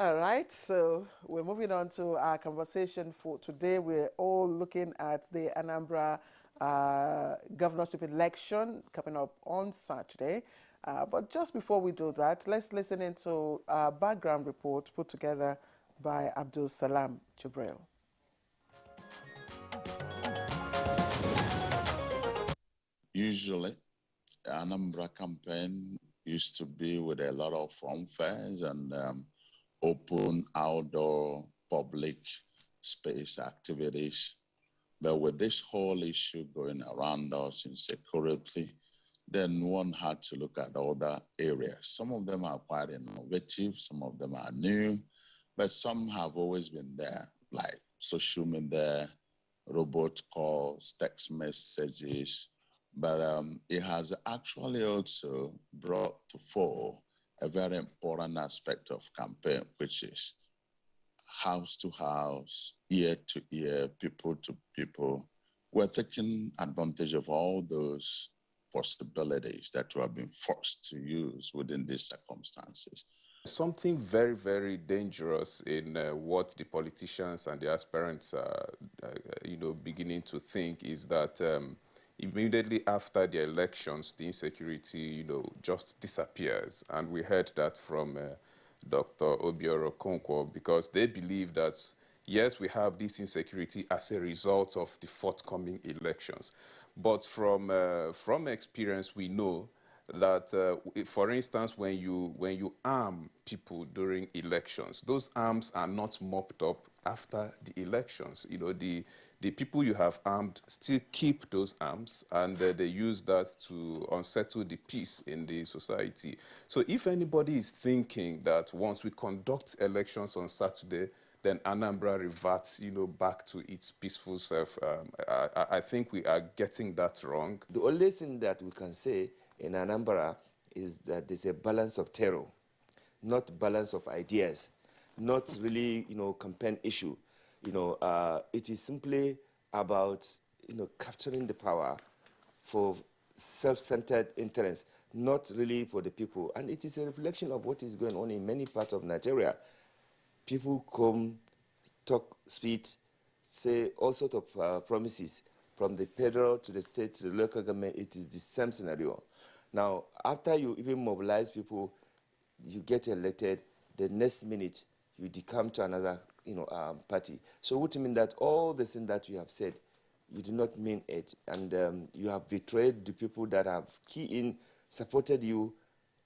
All right, so we're moving on to our conversation for today. We're all looking at the Anambra governorship election coming up on Saturday. But just before we do that, let's listen into a background report put together by Abdul Salam Jibril. Usually, Anambra campaign used to be with a lot of fanfares and open outdoor public space activities. But with this whole issue going around us in security, then one had to look at other areas. Some of them are quite innovative, some of them are new, but some have always been there, like social media, robot calls, text messages. But it has actually also brought to fore a very important aspect of campaign, which is house to house, ear to ear, people to people. We're taking advantage of all those possibilities that we have been forced to use within these circumstances. Something very, very dangerous in what the politicians and the aspirants are, beginning to think is that immediately after the elections, the insecurity, just disappears. And we heard that from Dr. Obiora Okonkwo, because they believe that, yes, we have this insecurity as a result of the forthcoming elections. But from experience, we know that, for instance, when you arm people during elections, those arms are not mopped up after the elections. The people you have armed still keep those arms, and they use that to unsettle the peace in the society. So if anybody is thinking that once we conduct elections on Saturday, then Anambra reverts, back to its peaceful self, I think we are getting that wrong. The only thing that we can say in Anambra is that there's a balance of terror, not balance of ideas, not really, campaign issue. It is simply about, capturing the power for self-centered interests, not really for the people. And it is a reflection of what is going on in many parts of Nigeria. People come, talk, speak, say all sorts of promises, from the federal to the state to the local government. It is the same scenario. Now, after you even mobilize people, you get elected, the next minute you decamp to another party. So what mean that all the things that you have said, you do not mean it, and you have betrayed the people that have key in, supported you,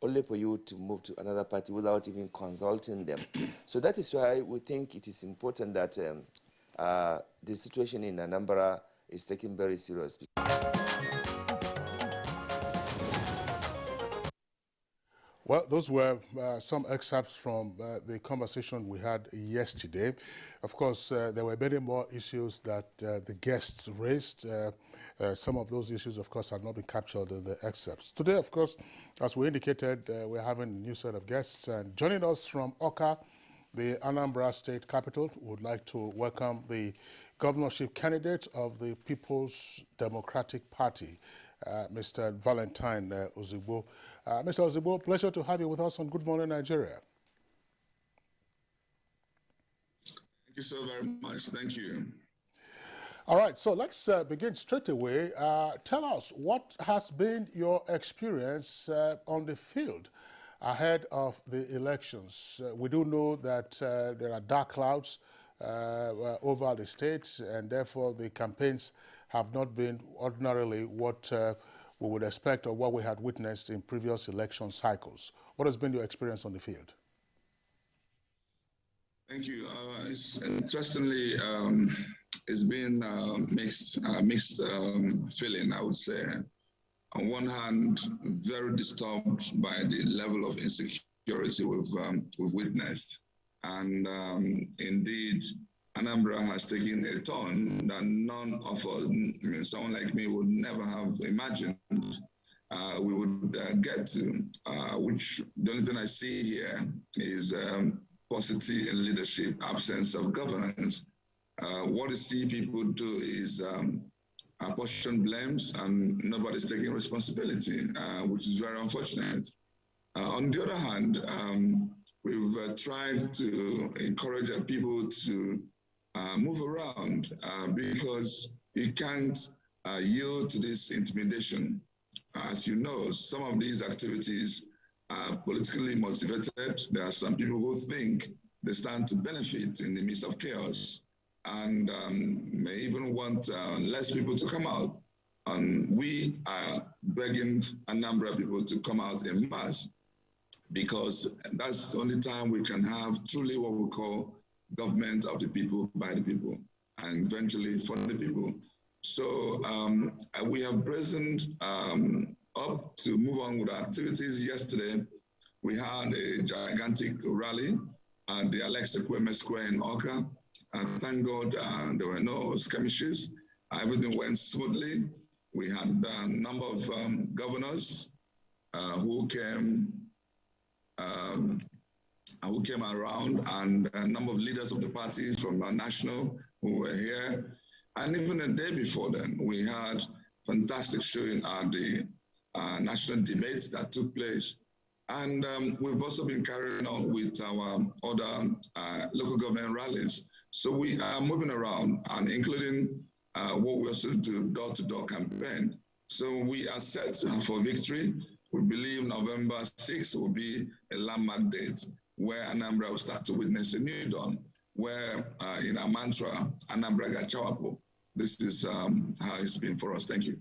only for you to move to another party without even consulting them. So that is why we think it is important that the situation in Anambra is taken very seriously. Well, those were some excerpts from the conversation we had yesterday. Of course, there were many more issues that the guests raised. Some of those issues, of course, have not been captured in the excerpts. Today, of course, as we indicated, we're having a new set of guests. And joining us from Awka, the Anambra State capital, we would like to welcome the governorship candidate of the People's Democratic Party, Mr. Valentine Ozigbo. Mr. Ozigbo, pleasure to have you with us on Good Morning Nigeria. Thank you so very much. Thank you. All right, so let's begin straight away. Tell us, what has been your experience on the field ahead of the elections? We do know that there are dark clouds over the state, and therefore the campaigns have not been ordinarily what we would expect or what we had witnessed in previous election cycles. What has been your experience on the field? Thank you. It's interestingly, it's been mixed feeling, I would say. On one hand, very disturbed by the level of insecurity we've witnessed, and indeed, Anambra has taken a turn that none of us, someone like me, would never have imagined we would get to, which the only thing I see here is paucity in leadership, absence of governance. What I see people do is apportion blames and nobody's taking responsibility, which is very unfortunate. On the other hand, we've tried to encourage people to move around because you can't yield to this intimidation. As you know, some of these activities are politically motivated. There are some people who think they stand to benefit in the midst of chaos and may even want less people to come out. And we are begging Anambra people to come out en masse because that's the only time we can have truly what we call government of the people, by the people, and eventually for the people. So we have brazened up to move on with our activities. Yesterday, we had a gigantic rally at the Alexa Kweme Square in Oka. And thank God there were no skirmishes. Everything went smoothly. We had a number of governors who came around, and a number of leaders of the party from our national who were here. And even the day before then, we had fantastic showing at the national debate that took place. And we've also been carrying on with our other local government rallies. So we are moving around, and including what we also do door-to-door campaign. So we are set for victory. We believe November 6th will be a landmark date where Anambra will start to witness a new dawn, where in our mantra, Anambra Gachawapo. This is how it's been for us. Thank you.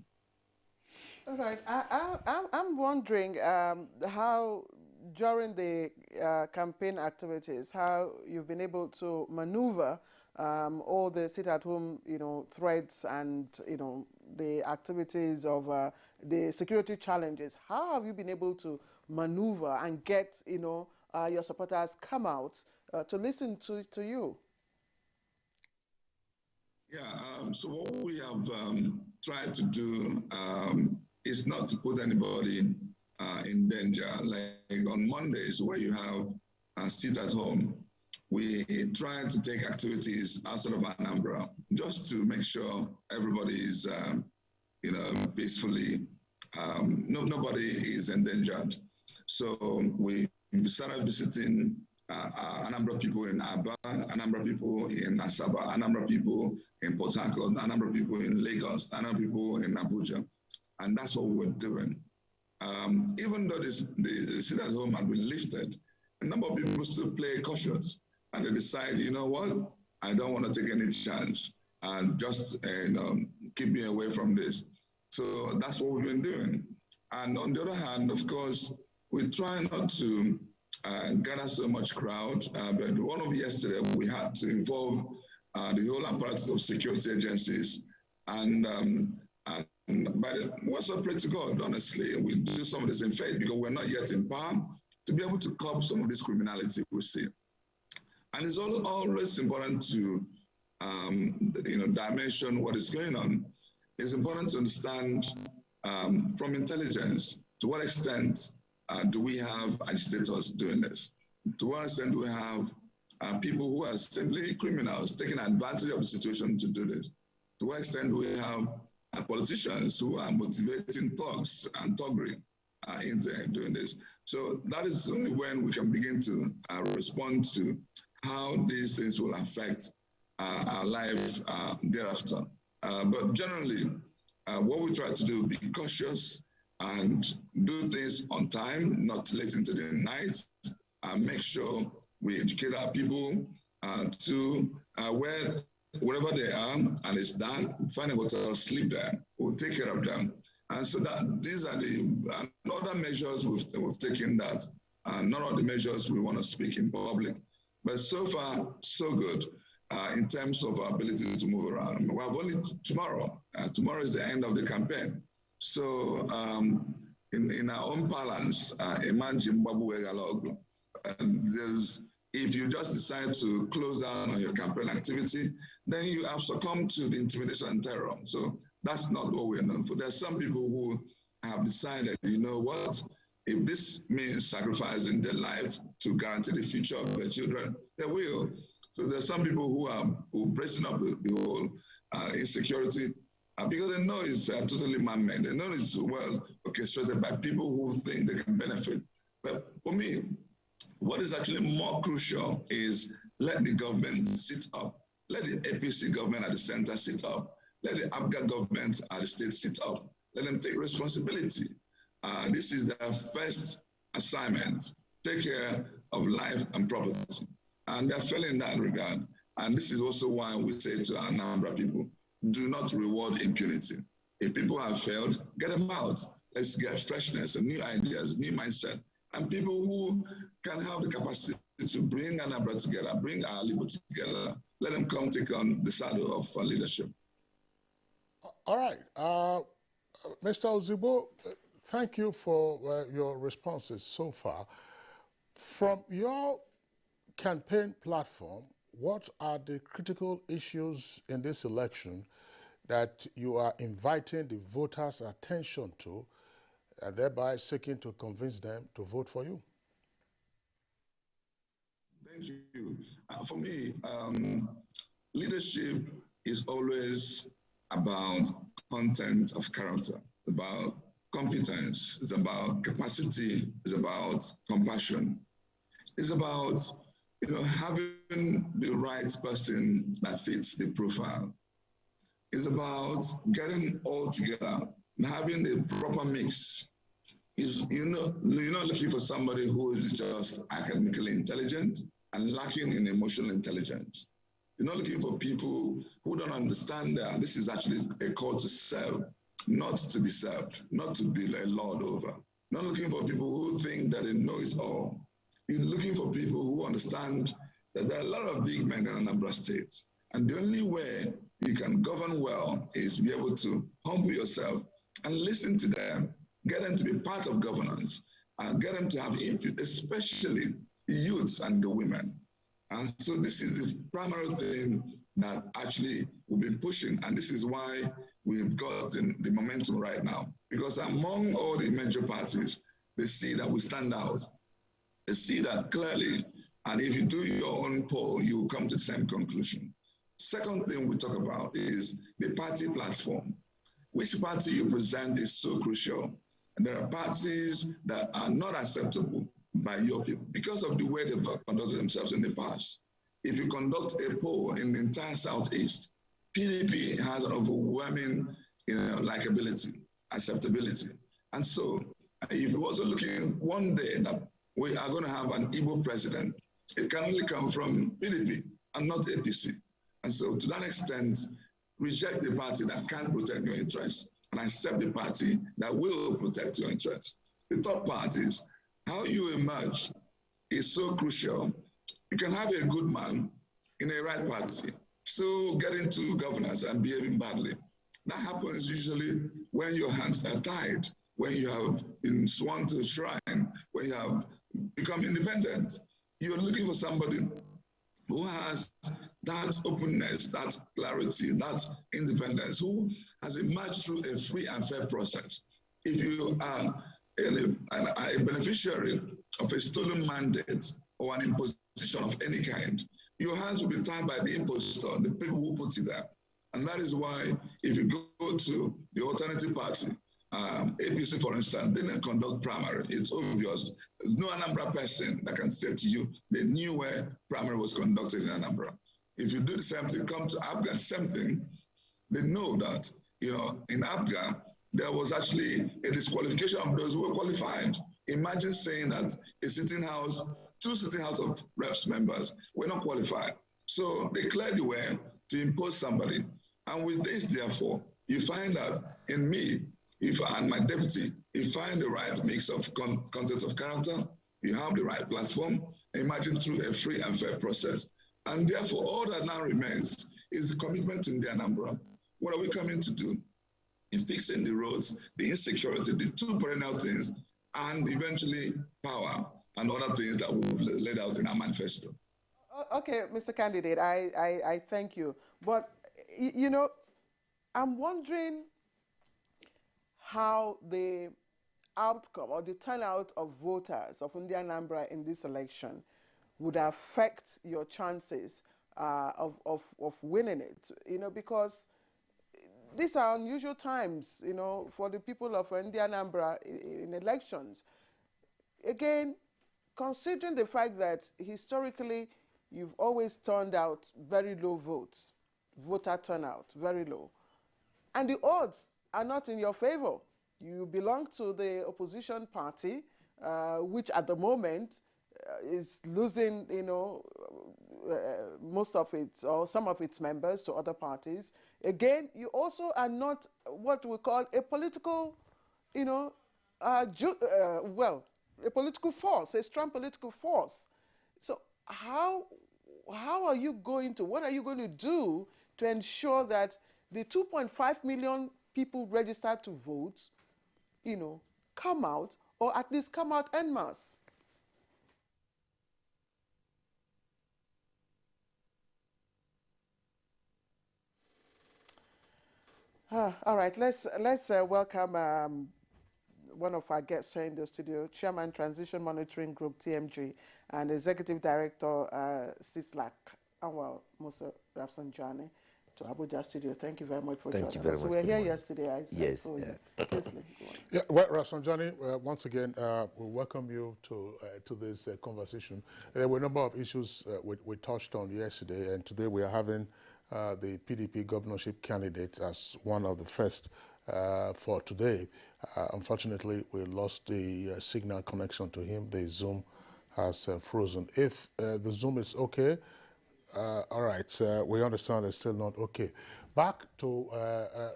All right. I'm wondering how, during the campaign activities, how you've been able to maneuver all the sit-at-home, threats and, the activities of the security challenges. How have you been able to maneuver and get, your supporters come out to listen to you? Yeah, so what we have tried to do is not to put anybody in danger. Like on Mondays, where you have sit at home, we try to take activities outside of Anambra just to make sure everybody is, peacefully, nobody is endangered. So we started visiting Anambra people in Aba, Anambra people in Asaba, Anambra people in Port Harcourt, Anambra people in Lagos, Anambra people in Abuja. And that's what we're doing. Even though the sit at home had been lifted, a number of people still play cautious, and they decide, you know what, I don't want to take any chance and just keep me away from this. So that's what we've been doing. And on the other hand, of course, we try not to gather so much crowd, but one of yesterday we had to involve the whole apparatus of security agencies, but we're so pray to God, honestly. We do some of this in faith because we're not yet in power to be able to curb some of this criminality we see. And it's always important to, dimension what is going on. It's important to understand from intelligence to what extent do we have agitators doing this? To what extent do we have people who are simply criminals taking advantage of the situation to do this? To what extent do we have politicians who are motivating thugs and thuggery into doing this? So that is only when we can begin to respond to how these things will affect our life thereafter. But generally, what we try to do is be cautious and do things on time, not late into the night, and make sure we educate our people to wherever they are and it's done, find a hotel, sleep there, we'll take care of them. And so that these are the other measures we've taken that not all the measures we want to speak in public. But so far, so good in terms of our ability to move around. We have only tomorrow. Tomorrow is the end of the campaign. So in our own balance, imagine if you just decide to close down on your campaign activity, then you have succumbed to the intimidation and terror. So that's not what we're known for. There's some people who have decided, you know what, if this means sacrificing their life to guarantee the future of their children, they will. So there's some people who are bracing up the whole insecurity because they know it's totally man-made. They know it's well orchestrated by people who think they can benefit. But for me, What is actually more crucial is let the government sit up. Let the APC government at the center sit up. Let the Abuja government at the state sit up. Let them take responsibility. This is their first assignment. Take care of life and property. And they're failing in that regard. And this is also why we say to our Anambra people, do not reward impunity. If people have failed, get them out. Let's get freshness and new ideas, new mindset, and people who can have the capacity to bring Anambra together, bring our people together. Let them come take on the saddle of leadership. All right. Mr. Ozigbo, thank you for your responses so far. From your campaign platform, what are the critical issues in this election that you are inviting the voters' attention to, and thereby seeking to convince them to vote for you? Thank you. For me, leadership is always about content of character, about competence, it's about capacity, it's about compassion. It's about having the right person that fits the profile. It's about getting all together, having the proper mix. You're not looking for somebody who is just academically intelligent and lacking in emotional intelligence. You're not looking for people who don't understand that this is actually a call to serve, not to be served, not to be a lord over. Not looking for people who think that they know it all. You're looking for people who understand that there are a lot of big men in Anambra State. And the only way you can govern well is be able to humble yourself and listen to them, get them to be part of governance, and get them to have input, especially the youths and the women. And so this is the primary thing that actually we've been pushing, and this is why we've gotten the momentum right now. Because among all the major parties, they see that we stand out. They see that clearly, and if you do your own poll, you will come to the same conclusion. Second thing we talk about is the party platform. Which party you present is so crucial. And there are parties that are not acceptable by your people because of the way they've conducted themselves in the past. If you conduct a poll in the entire Southeast, PDP has an overwhelming likability, acceptability. And so if you're also looking one day that we are going to have an Igbo president, it can only come from PDP and not APC. And so to that extent, reject the party that can't protect your interests and accept the party that will protect your interests. The third part is how you emerge is so crucial. You can have a good man in a right party, still get into governance and behaving badly. That happens usually when your hands are tied, when you have been sworn to a shrine, when you have become independent. You're looking for somebody who has that openness, that clarity, that independence, who has emerged through a free and fair process. If you are a beneficiary of a stolen mandate or an imposition of any kind, your hands will be tied by the impostor, the people who put you there. And that is why if you go to the alternative party, APC, for instance, they didn't conduct primary. It's obvious. There's no Anambra person that can say to you, they knew where primary was conducted in Anambra. If you do the same thing, come to Abuja, same thing, they know that, in Abuja, there was actually a disqualification of those who were qualified. Imagine saying that a sitting house, 2 sitting house of reps members were not qualified. So they cleared the way to impose somebody. And with this, therefore, you find that in me, and my deputy, you find the right mix of content of character, you have the right platform, imagine through a free and fair process. And therefore, all that now remains is the commitment in the Anambra. What are we coming to do? In fixing the roads, the insecurity, the 2 perennial things, and eventually power and other things that we've laid out in our manifesto. Okay, Mr. Candidate, I thank you. But, I'm wondering how the outcome or the turnout of voters of Anambra in this election would affect your chances of winning it, because these are unusual times, for the people of Anambra in elections. Again, considering the fact that historically you've always turned out very low votes, voter turnout, very low, and the odds are not in your favor. You belong to the opposition party, which at the moment is losing, most of its or some of its members to other parties. Again, you also are not what we call a political, a political force, a strong political force. So how are you going to, what are you going to do to ensure that the 2.5 million people registered to vote, come out, or at least come out en masse? All right, let's welcome one of our guests here in the studio, Chairman Transition Monitoring Group TMG and Executive Director CISLAC, Anwar Musa Rafsanjani, to Abuja studio. Thank you very much for joining us. Thank you very much. We were here yesterday. Yes. Yeah, well, Rafsanjani, once again, we welcome you to this conversation. There were a number of issues we touched on yesterday, and today we are having the PDP governorship candidate as one of the first for today. Unfortunately, we lost the signal connection to him. The Zoom has frozen. If the Zoom is okay, all right, we understand it's still not okay. Back to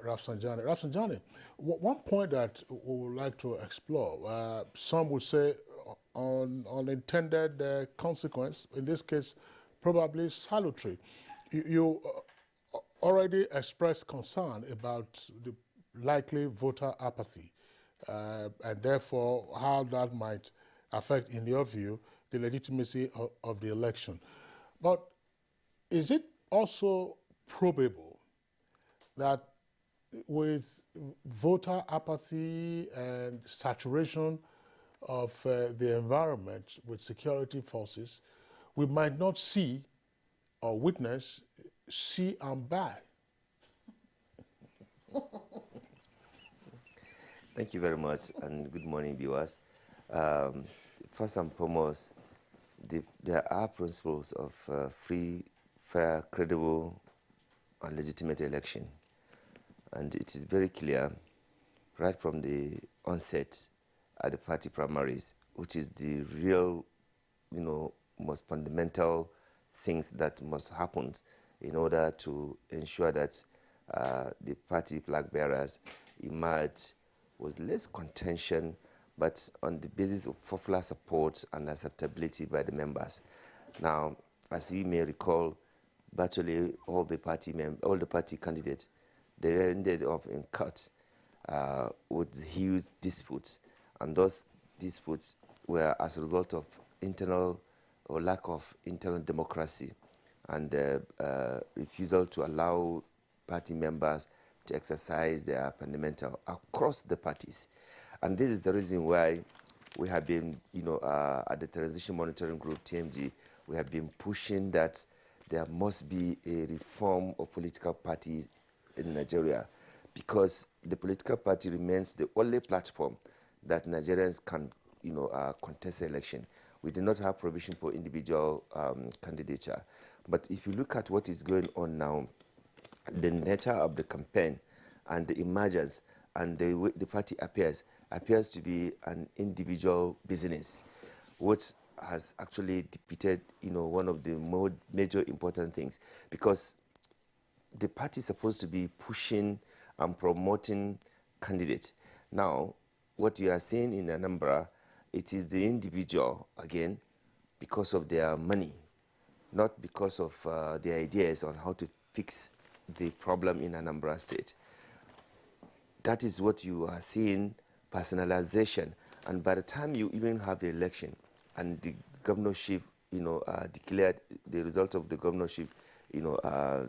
Rafsanjani. Rafsanjani, one point that we would like to explore, some would say unintended consequence, in this case, probably salutary. You already expressed concern about the likely voter apathy, and therefore how that might affect, in your view, the legitimacy of the election. But is it also probable that with voter apathy and saturation of the environment with security forces, we might not see or witness see and buy? Thank you very much, and good morning, viewers. First and foremost, there are principles of free, fair, credible, and legitimate election. And it is very clear, right from the onset at the party primaries, which is the real, most fundamental things that must happen in order to ensure that the party flag bearers emerge with less contention, but on the basis of popular support and acceptability by the members. Now, as you may recall, virtually all the party candidates, they ended up in court with huge disputes, and those disputes were as a result of internal or lack of internal democracy and refusal to allow party members to exercise their fundamental across the parties. And this is the reason why we have been, at the Transition Monitoring Group, TMG, we have been pushing that there must be a reform of political parties in Nigeria, because the political party remains the only platform that Nigerians can, contest election. We do not have provision for individual candidature. But if you look at what is going on now, the nature of the campaign and the emergence and the way the party appears to be an individual business, which has actually defeated, one of the more major important things, because the party is supposed to be pushing and promoting candidates. Now, what you are seeing in Anambra, it is the individual, again, because of their money, not because of their ideas on how to fix the problem in Anambra State. That is what you are seeing, personalization. And by the time you even have the election and the governorship, declared, the result of the governorship,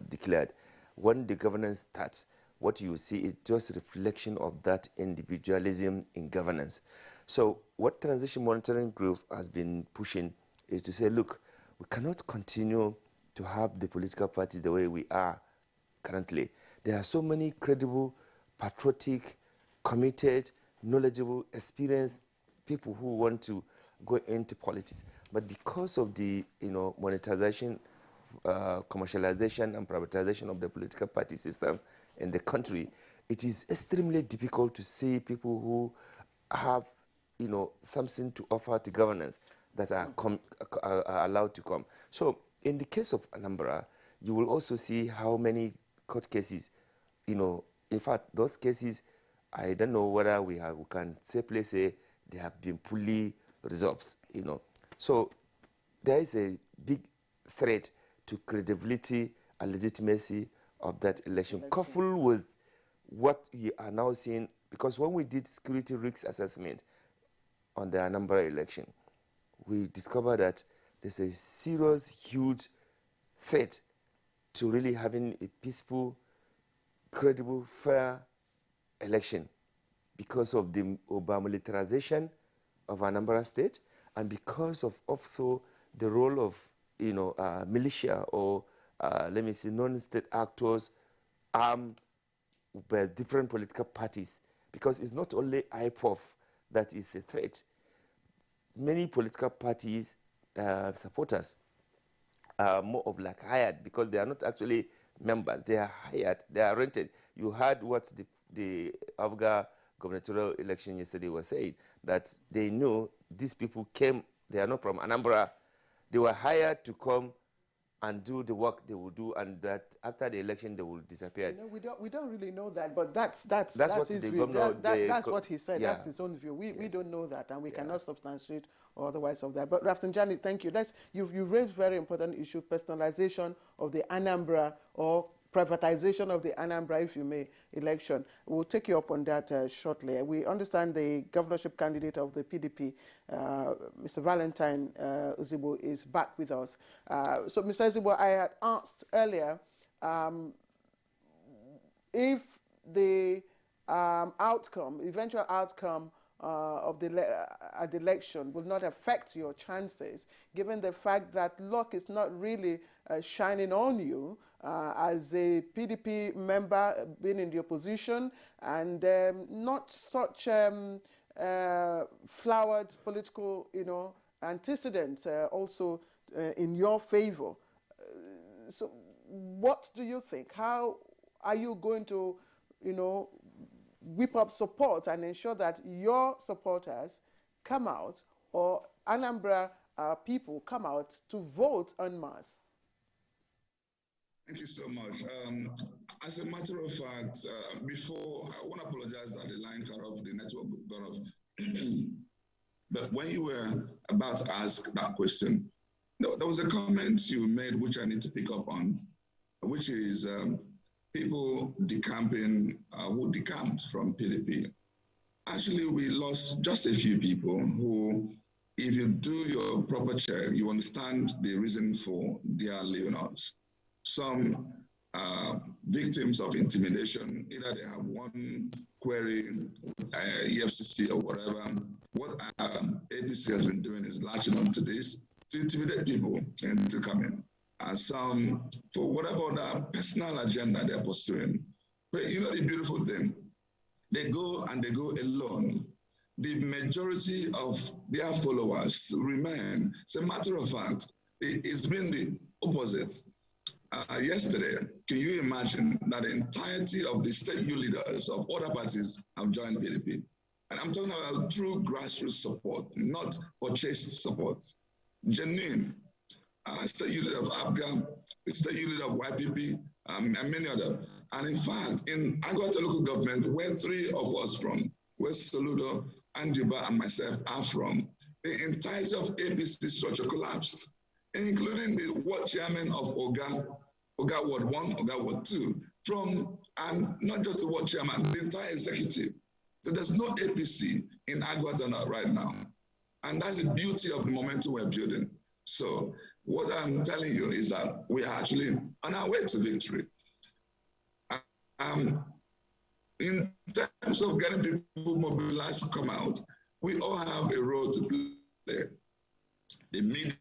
declared, when the governance starts, what you see is just a reflection of that individualism in governance. So what Transition Monitoring Group has been pushing is to say, look, we cannot continue to have the political parties the way we are currently. There are so many credible, patriotic, committed, knowledgeable, experienced people who want to go into politics. But because of the monetization, commercialization and privatization of the political party system in the country, it is extremely difficult to see people who have something to offer to governance that are allowed to come. So in the case of Anambra, you will also see how many court cases, in fact, those cases, I don't know whether we can safely say they have been fully resolved, So there is a big threat to credibility and legitimacy of that election, coupled with what we are now seeing, because when we did security risk assessment on the Anambra election, we discovered that there's a serious, huge threat to really having a peaceful, credible, fair election because of the over-militarization of Anambra State and because of also the role of militia or let me say non-state actors armed by different political parties, because it's not only IPOF that is a threat. Many political parties supporters are more of like hired, because they are not actually members. They are hired, they are rented. You heard what the Abuja gubernatorial election yesterday was saying, that they know these people came, they are not from Anambra. They were hired to come and do the work they will do, and that after the election they will disappear. We don't really know that, but that's what his the view. governor. That's what he said. Yeah. That's his own view. We Yes. don't know that, and we cannot substantiate or otherwise of that. But Rafsanjani, thank you. You raised very important issue: personalization of the Anambra or privatization of the Anambra, if you may, election. We'll take you up on that shortly. We understand the governorship candidate of the PDP, Mr. Valentine Uzibo, is back with us. So, Mr. Uzibo, I had asked earlier if the eventual outcome of the election will not affect your chances, given the fact that luck is not really shining on you as a PDP member being in the opposition and not such flowered political, antecedents also in your favor. So what do you think? How are you going to, whip up support and ensure that your supporters come out, or Anambra people come out to vote en masse? Thank you so much. As a matter of fact, before, I want to apologize that the line cut off, the network got off. But when you were about to ask that question, there was a comment you made which I need to pick up on, which is people decamping, who decamped from PDP. Actually, we lost just a few people who, if you do your proper check, you understand the reason for their leaving us. Some victims of intimidation, either they have one query, EFCC or whatever. What APC has been doing is latching on to this to intimidate people into coming. Some, for whatever other personal agenda they're pursuing. But the beautiful thing, they go alone. The majority of their followers remain. As a matter of fact, it's been the opposite. Yesterday, can you imagine that the entirety of the state youth leaders of other parties have joined PDP? And I'm talking about true grassroots support, not purchased support. Genuine. State youth leader of Abuja, state youth leader of YPP, and many others. And in fact, in Aguata local government, where three of us from, West Soludo, Anjuba, and myself are from, the entirety of APC structure collapsed, including the ward chairman of Oga Ward 1, Oga Ward 2, and not just the ward chairman, the entire executive. So there's no APC in Aguata right now. And that's the beauty of the momentum we're building. So what I'm telling you is that we are actually on our way to victory. In terms of getting people mobilized to come out, we all have a role to play. The media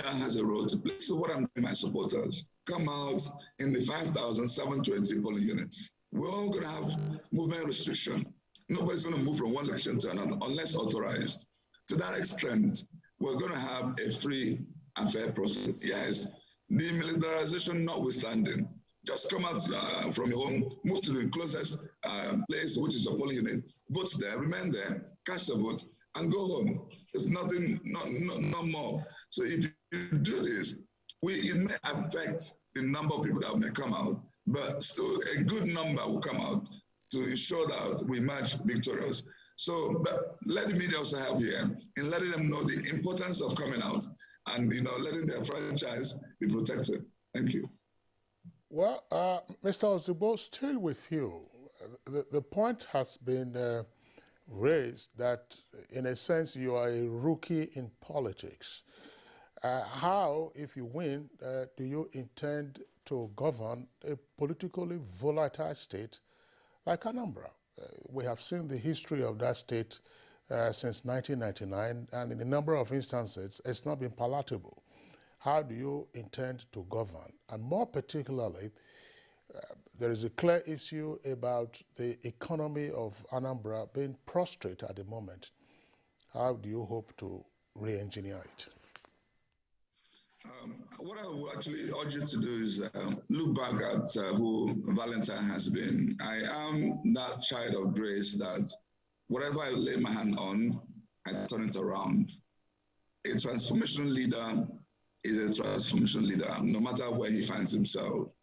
has a role to play. So what I'm telling my supporters, come out in the 5,720 polling units. We're all going to have movement restriction. Nobody's going to move from one location to another unless authorized. To that extent, we're going to have a free and fair process. Yes, demilitarization notwithstanding, just come out from your home, move to the closest place, which is your polling unit, vote there, remain there, cast a vote, and go home. There's nothing, no more. So if you do this, it may affect the number of people that may come out, but still a good number will come out to ensure that we emerge victorious. So, but let the media also help here in letting them know the importance of coming out and, letting their franchise be protected. Thank you. Well, Mr. Ozugbo, still with you. The point has been raised that, in a sense, you are a rookie in politics. How, if you win, do you intend to govern a politically volatile state like Anambra? We have seen the history of that state since 1999, and in a number of instances, it's not been palatable. How do you intend to govern? And more particularly, there is a clear issue about the economy of Anambra being prostrate at the moment. How do you hope to re-engineer it? What I would actually urge you to do is look back at who Valentine has been. I am that child of grace that whatever I lay my hand on, I turn it around. A transformation leader is a transformation leader, no matter where he finds himself.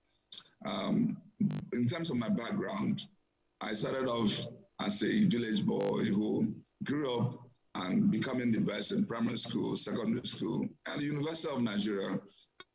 In terms of my background, I started off as a village boy who grew up and becoming the best in primary school, secondary school, and the University of Nigeria.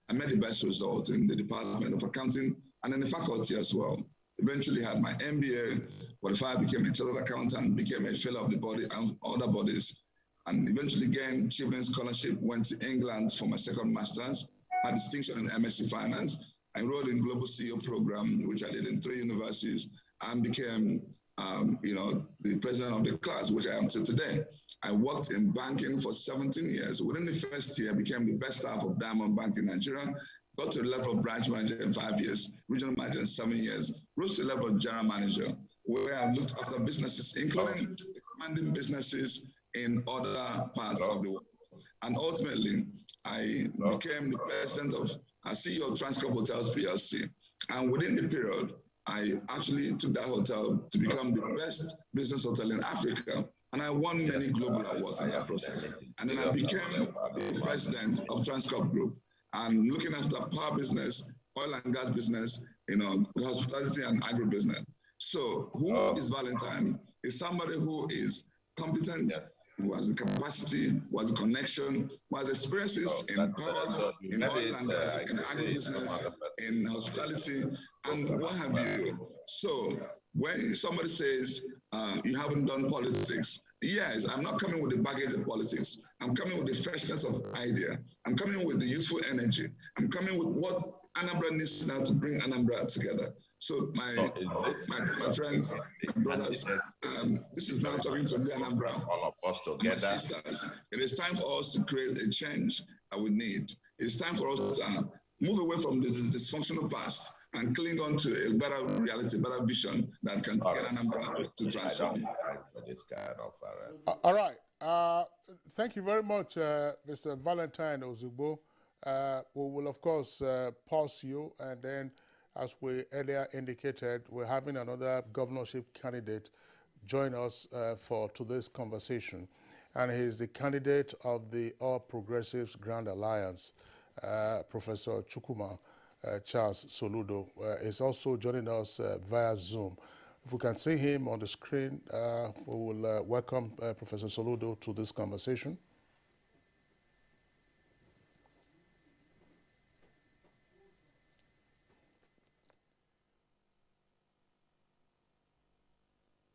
I made the best result in the Department of Accounting and in the faculty as well. Eventually had my MBA, qualified, became a chartered accountant, became a fellow of the body and other bodies, and eventually gained Children's Scholarship, went to England for my second master's, had distinction in MSc Finance. I enrolled in Global CEO program, which I did in 3 universities, and became the president of the class, which I am till today. I worked in banking for 17 years. Within the first year, I became the best staff of Diamond Bank in Nigeria, got to the level of branch manager in 5 years, regional manager in 7 years, rose to the level of general manager, where I looked after businesses, including expanding businesses in other parts of the world. And ultimately, I became the president of CEO of Transcorp Hotels PLC. And within the period, I actually took that hotel to become the best business hotel in Africa. And I won many global awards in that process. And then I became the president of Transcorp Group and looking after power business, oil and gas business, hospitality and agribusiness. So who is Valentine? Is somebody who is competent, who has the capacity, who has the connection, who has experiences in power, in oil and gas, in agribusiness, in hospitality, and what have you. So when somebody says you haven't done politics, yes, I'm not coming with the baggage of politics. I'm coming with the freshness of idea. I'm coming with the youthful energy. I'm coming with what Anambra needs now to bring Anambra together. So my friends, my brothers, this is now talking to me, Anambra, all of us together. My sisters. It is time for us to create a change that we need. It's time for us to move away from the dysfunctional past and cling on to a better reality, better vision that can get Anambra to transform. For this kind of, all right. Thank you very much, Mr. Valentine Ozugbo. We will, of course, pause you, and then, as we earlier indicated, we're having another governorship candidate join us for today's conversation. And he is the candidate of the All Progressives Grand Alliance, Professor Chukwuma Charles Soludo, is also joining us via Zoom. If we can see him on the screen, we will welcome Professor Soludo to this conversation.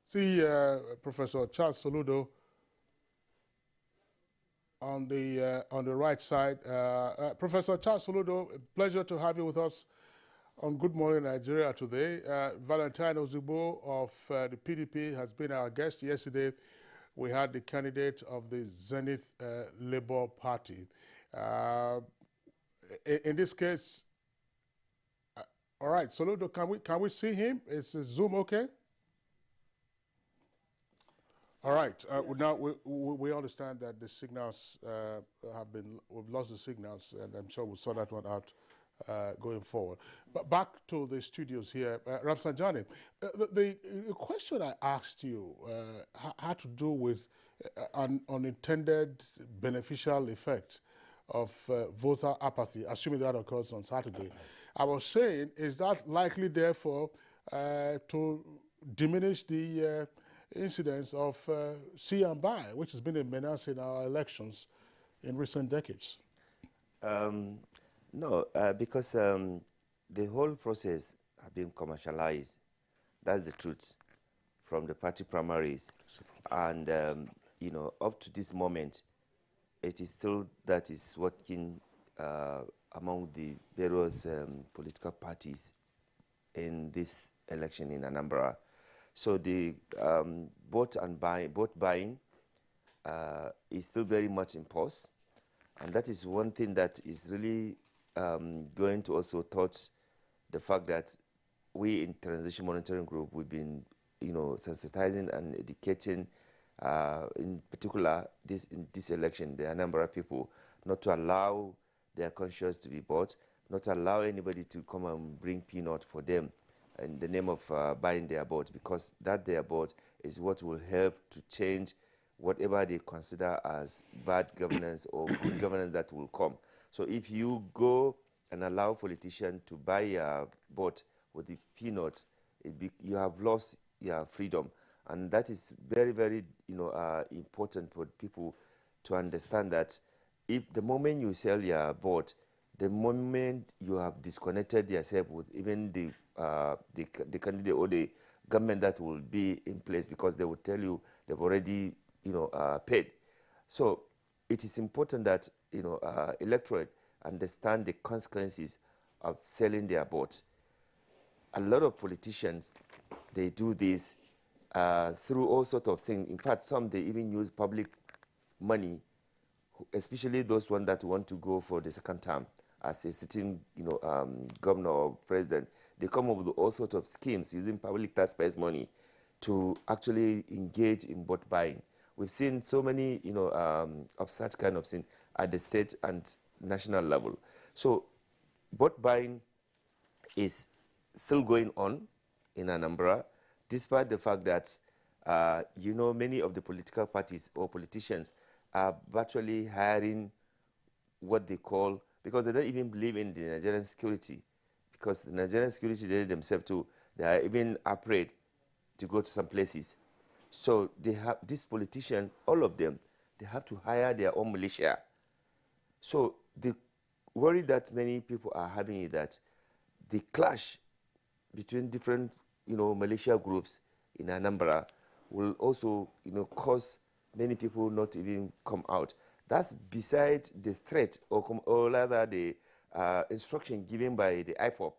See Professor Charles Soludo on the right side. Professor Charles Soludo, pleasure to have you with us on Good Morning Nigeria today. Valentine Ozugbo of the PDP has been our guest. Yesterday, we had the candidate of the Zenith Labour Party. In this case, all right, Soludo, can we see him? Is Zoom okay? All right. Now we understand that the signals we've lost the signals, and I'm sure we'll sort that one out going forward. But back to the studios here, Rafsanjani, the question I asked you had to do with an unintended beneficial effect of voter apathy, assuming that occurs on Saturday. I was saying, is that likely, therefore, to diminish the incidence of see and buy, which has been a menace in our elections in recent decades? No, because the whole process has been commercialized. That's the truth from the party primaries. And, up to this moment, it is still that is working among the various political parties in this election in Anambra. So the vote buying is still very much in pause, and that is one thing that is really going to also touch the fact that we in Transition Monitoring Group, we've been, sensitizing and educating, in particular in this election, the Anambra people, not to allow their conscience to be bought, not to allow anybody to come and bring peanut for them in the name of buying their vote, because that their vote is what will help to change whatever they consider as bad governance or good governance that will come. So if you go and allow politicians to buy your vote with the peanuts, you have lost your freedom. And that is very, very important for people to understand that if the moment you sell your vote, the moment you have disconnected yourself with even the candidate or the government that will be in place, because they will tell you they've already paid. So it is important that electorate understand the consequences of selling their vote. A lot of politicians, they do this through all sorts of things. In fact, some they even use public money, especially those ones that want to go for the second term as a sitting, governor or president. They come up with all sorts of schemes using public taxpayers' money to actually engage in vote buying. We've seen so many, of such kind of thing at the state and national level. So vote buying is still going on in Anambra, despite the fact that, many of the political parties or politicians are virtually hiring what they call, because they don't even believe in the Nigerian security, because the Nigerian security, they themselves too, they are even afraid to go to some places. So they have, these politicians, all of them, they have to hire their own militia. So the worry that many people are having is that the clash between different, militia groups in Anambra will also, cause many people not even come out. That's beside the threat or rather the instruction given by the IPOP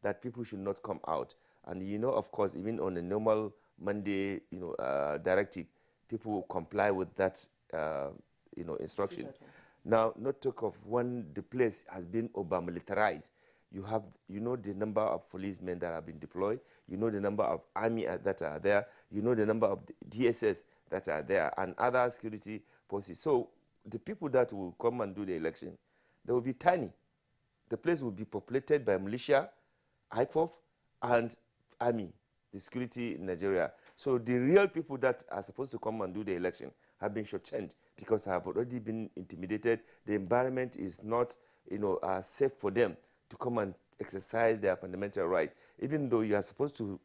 that people should not come out. And of course, even on a normal Monday, directive, people will comply with that, instruction. Now, not talk of when the place has been over-militarized. You have, the number of policemen that have been deployed. The number of army that are there. The number of DSS that are there and other security forces. So the people that will come and do the election, they will be tiny. The place will be populated by militia, IPOF, and army, the security in Nigeria. So the real people that are supposed to come and do the election have been shortchanged because have already been intimidated. The environment is not, safe for them to come and exercise their fundamental right, even though you are supposed to,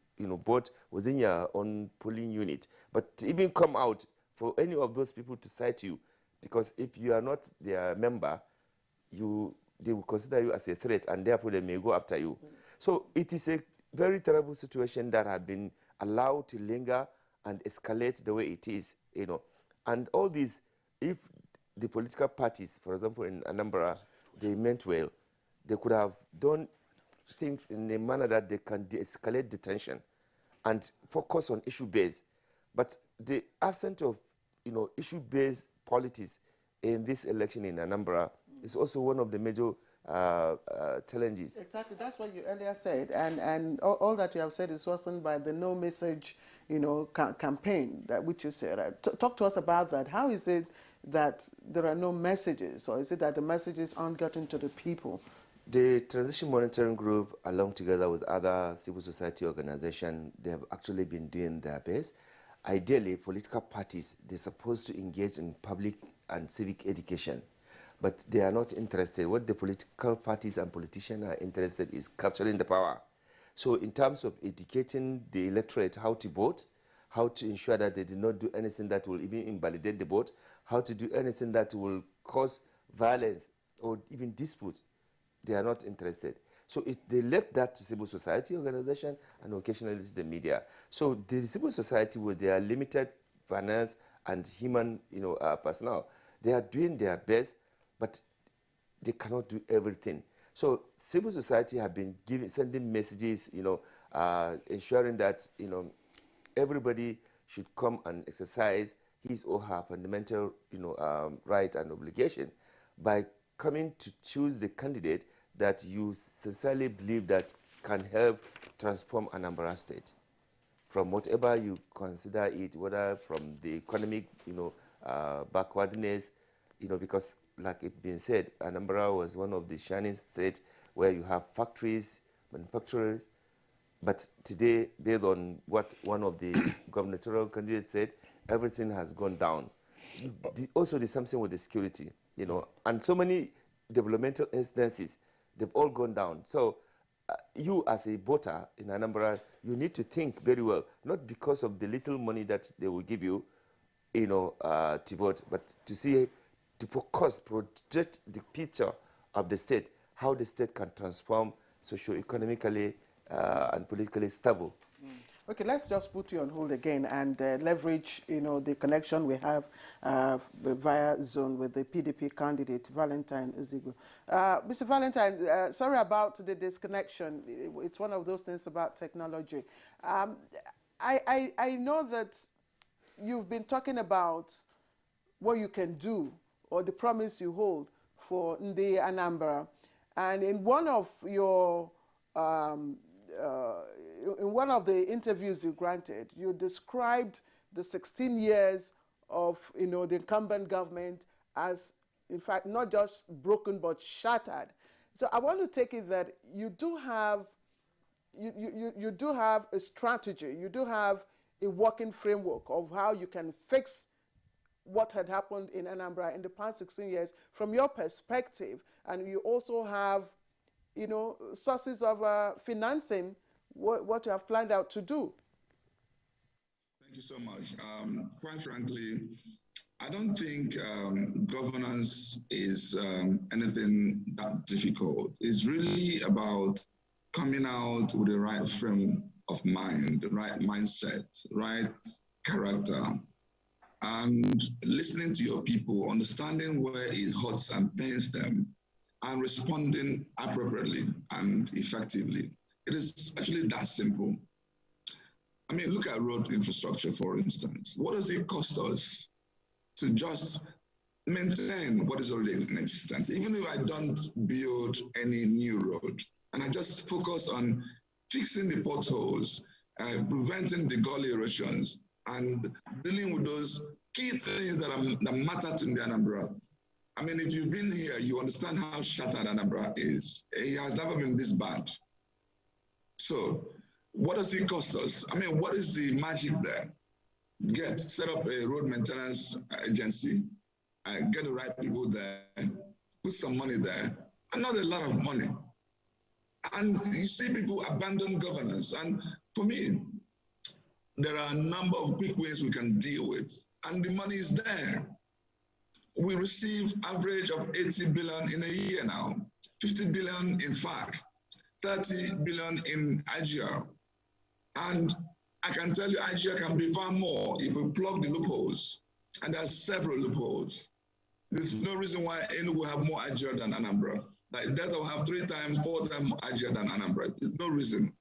vote within your own polling unit. But to even come out for any of those people to cite you, because if you are not their member, they will consider you as a threat, and therefore they may go after you. So it is a very terrible situation that has been allowed to linger and escalate the way it is, And all this, if the political parties, for example, in Anambra, they meant well, they could have done things in a manner that they can de-escalate the tension and focus on issue-based. But the absence of, issue-based politics in this election in Anambra is also one of the major challenges. Exactly, that's what you earlier said, and all that you have said is worsened by the no message campaign that which you said. Talk to us about that. How is it that there are no messages, or is it that the messages aren't getting to the people? The Transition Monitoring Group, along together with other civil society organizations, they have actually been doing their best. Ideally, political parties, they're supposed to engage in public and civic education, but they are not interested. What the political parties and politicians are interested is capturing the power. So in terms of educating the electorate how to vote, how to ensure that they do not do anything that will even invalidate the vote, how to do anything that will cause violence or even dispute, they are not interested. So they left that to civil society organization and occasionally to the media. So the civil society, with their limited finance and human personnel, they are doing their best, but they cannot do everything. So civil society have been sending messages, ensuring that everybody should come and exercise his or her fundamental right and obligation by coming to choose the candidate that you sincerely believe that can help transform Anambra State from whatever you consider it, whether from the economic backwardness, because like it been said, Anambra was one of the shining states where you have factories, manufacturers, but today, based on what one of the gubernatorial candidates said, everything has gone down. Also, there's something with the security, and so many developmental instances, they've all gone down. So you as a voter in Anambra, you need to think very well, not because of the little money that they will give you, to vote, but to see, to project the picture of the state, how the state can transform socio-economically and politically stable. Okay, let's just put you on hold again and leverage, the connection we have via Zoom with the PDP candidate, Valentine Uzigu. Mr. Valentine, sorry about the disconnection. It's one of those things about technology. I know that you've been talking about what you can do or the promise you hold for Ndi Anambra. And in one of your in one of the interviews you granted, you described the 16 years of the incumbent government as, in fact, not just broken but shattered. So I want to take it that you do have a strategy, you do have a working framework of how you can fix what had happened in Anambra in the past 16 years from your perspective, and you also have sources of financing what you have planned out to do. Thank you so much. Quite frankly, I don't think governance is anything that difficult. It's really about coming out with the right frame of mind, the right mindset, right character, and listening to your people, understanding where it hurts and pains them, and responding appropriately and effectively. It is actually that simple. I mean, look at road infrastructure, for instance. What does it cost us to just maintain what is already in existence? Even if I don't build any new road, and I just focus on fixing the potholes, preventing the gully erosions, and dealing with those key things that matter to the Anambra. I mean, if you've been here, you understand how shattered Anambra is. It has never been this bad. So what does it cost us? I mean, what is the magic there? Set up a road maintenance agency, get the right people there, put some money there, and not a lot of money. And you see people abandon governance. And for me, there are a number of quick ways we can deal with, and the money is there. We receive average of 80 billion in a year now, 50 billion in FAC, 30 billion in IGR. And I can tell you IGR can be far more if we plug the loopholes. And there are several loopholes. There's no reason why Enugu will have more IGR than Anambra. Like Delta will have 3 times, 4 times more IGR than Anambra. There's no reason.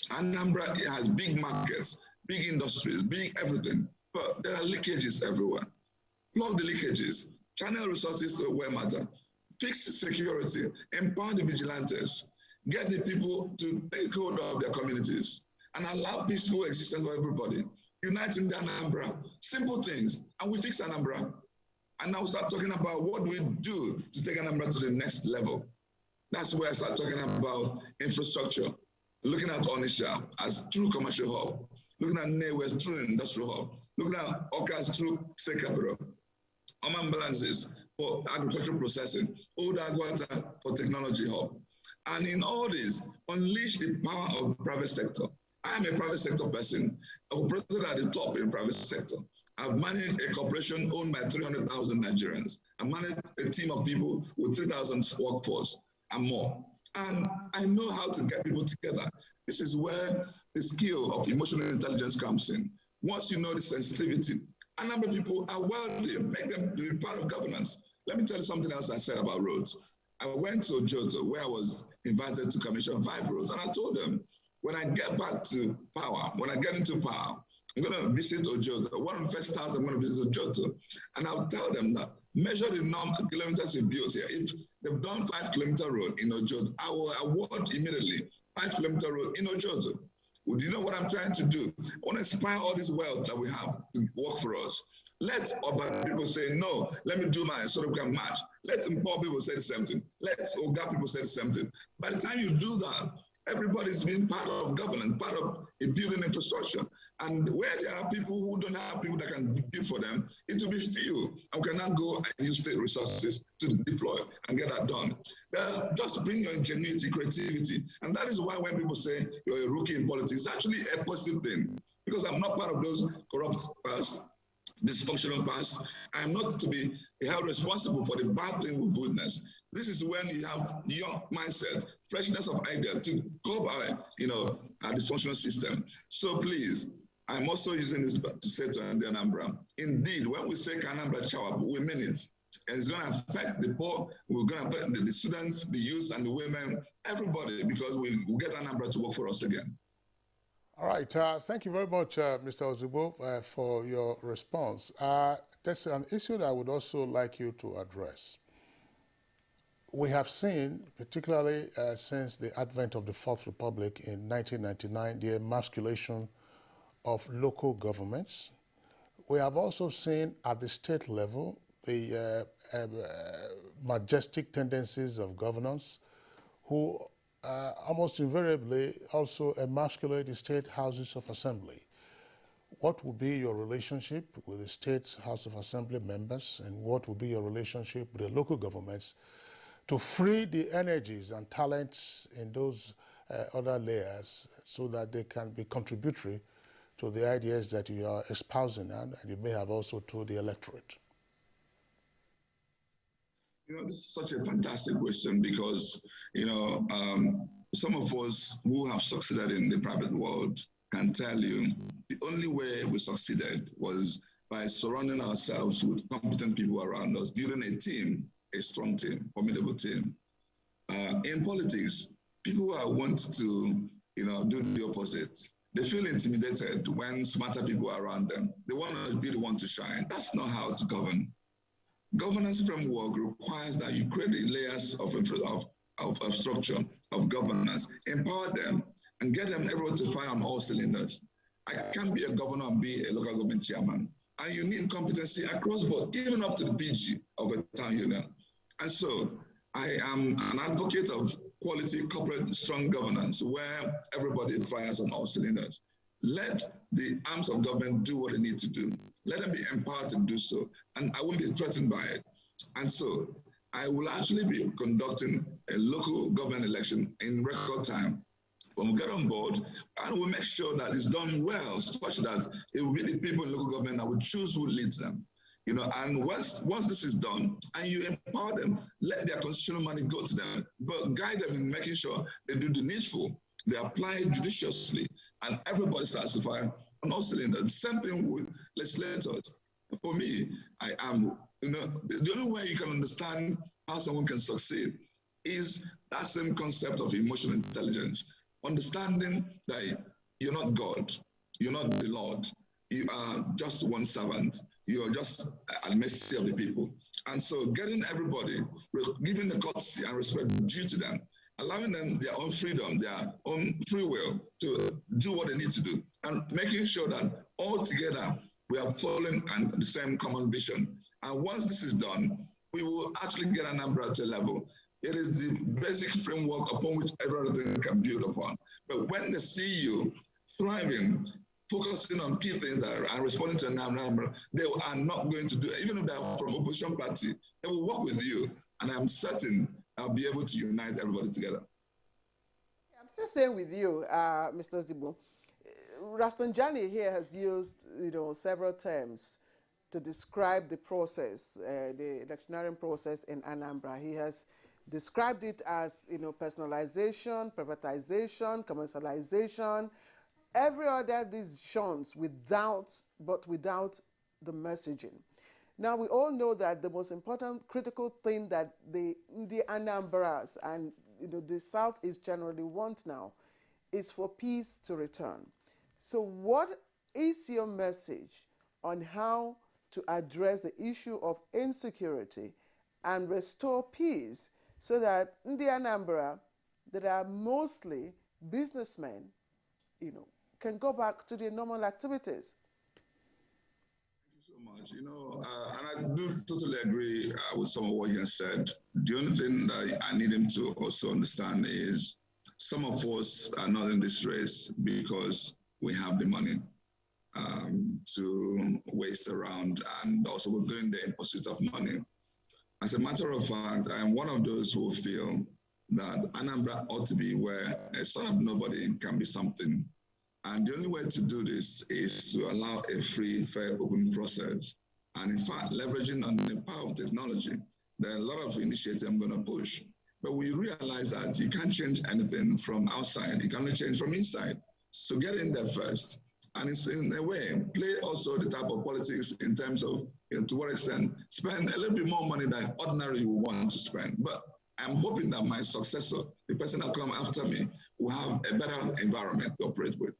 Anambra has big markets, big industries, big everything. But there are leakages everywhere. Plug the leakages, channel resources to where matter, fix security, empower the vigilantes, get the people to take hold of their communities, and allow peaceful existence for everybody. unite in the Anambra, simple things, and we fix Anambra. And now we start talking about what we do to take Anambra to the next level. That's where I start talking about infrastructure, looking at Onitsha as true commercial hub, looking at Nnewi as true industrial hub, looking at Awka as true state capital, balances for agricultural processing, Old Agwata for technology hub. And in all this, unleash the power of the private sector. I am a private sector person. I've operated at the top in the private sector. I've managed a corporation owned by 300,000 Nigerians. I managed a team of people with 3,000 workforce and more. And I know how to get people together. This is where the skill of emotional intelligence comes in. Once you know the sensitivity, a number of people are wealthy, make them be part of governance. Let me tell you something else I said about roads. I went to Ojoto where I was invited to commission 5 roads, and I told them, when I get back to power, when I get into power, I'm going to visit Ojoto. One of the first towns I'm going to visit Ojoto, and I'll tell them that measure the number of kilometers you've built here. If they've done 5-kilometer road in Ojoto, I will award immediately 5-kilometer road in Ojoto. Well, do you know what I'm trying to do? I want to inspire all this wealth that we have to work for us. Let other people say, no, let me do mine so that we can match. Let poor people say the same thing. Let Oga people say the same thing. By the time you do that, everybody's being part of governance, part of a building infrastructure. And where there are people who don't have people that can build for them, it will be few. And we cannot go and use state resources to deploy and get that done. Just bring your ingenuity, creativity. And that is why when people say you're a rookie in politics, it's actually a positive thing. Because I'm not part of those corrupt past, dysfunctional past. I'm not to be held responsible for the bad thing we've witnessed. This is when you have your mindset, freshness of idea to cope our dysfunctional system. So please, I'm also using this to say to Anambra, indeed, when we say Anambra Chawap, we mean it. And it's going to affect the poor, we're going to affect the students, the youth, and the women, everybody, because we'll get Anambra to work for us again. All right. Thank you very much, Mr. Ozugbo, for your response. That's an issue that I would also like you to address. We have seen, particularly since the advent of the Fourth Republic in 1999, the emasculation of local governments. We have also seen at the state level the majestic tendencies of governors who almost invariably also emasculate the state houses of assembly. What will be your relationship with the state house of assembly members, and what will be your relationship with the local governments to free the energies and talents in those other layers so that they can be contributory to the ideas that you are espousing and you may have also to the electorate? This is such a fantastic question because, some of us who have succeeded in the private world can tell you the only way we succeeded was by surrounding ourselves with competent people around us, building a team, a strong team, formidable team. In politics, people want to, do the opposite. They feel intimidated when smarter people are around them. They want to be the one to shine. That's not how to govern. Governance framework requires that you create the layers of structure, of governance, empower them, and get them able to fire on all cylinders. I can't be a governor and be a local government chairman. And you need competency across board, even up to the PG of a town union. And so I am an advocate of quality corporate strong governance where everybody fires on all cylinders. Let the arms of government do what they need to do. Let them be empowered to do so. And I won't be threatened by it. And so I will actually be conducting a local government election in record time. When we get on board, and we'll make sure that it's done well, such that it will be the people in local government that will choose who leads them. And once this is done, and you empower them, let their constitutional money go to them, but guide them in making sure they do the needful, they apply it judiciously, and everybody starts to fire on all cylinders. Same thing with legislators. For me, I am, the only way you can understand how someone can succeed is that same concept of emotional intelligence. Understanding that you're not God, you're not the Lord, you are just one servant, you are just at the mercy of the people. And so getting everybody, giving the courtesy and respect due to them, allowing them their own freedom, their own free will to do what they need to do, and making sure that all together, we are following the same common vision. And once this is done, we will actually get Anambra to a level. It is the basic framework upon which everything can build upon. But when they see you thriving, focusing on key things that are responding to Anambra, they are not going to do it. Even if they are from opposition party, they will work with you. And I'm certain I'll be able to unite everybody together. I'm still staying with you, Mr. Ozigbo. Rafsanjani here has used, several terms to describe the process, the electioneering process in Anambra. He has described it as, personalization, privatization, commercialization, every other decisions without the messaging. Now, we all know that the most important critical thing that the Anambras and the Southeast generally want now is for peace to return. So what is your message on how to address the issue of insecurity and restore peace so that in the Anambra, that are mostly businessmen, can go back to their normal activities? So much, and I do totally agree with some of what he has said. The only thing that I need him to also understand is some of us are not in this race because we have the money to waste around, and also we're going there in pursuit of money. As a matter of fact, I am one of those who feel that Anambra ought to be where a son of nobody can be something. And the only way to do this is to allow a free, fair, open process. And in fact, leveraging on the power of technology, there are a lot of initiatives I'm going to push. But we realize that you can't change anything from outside. You can only change from inside. So get in there first. And it's in a way, play also the type of politics in terms of, to what extent, spend a little bit more money than ordinarily you want to spend. But I'm hoping that my successor, the person that come after me, will have a better environment to operate with.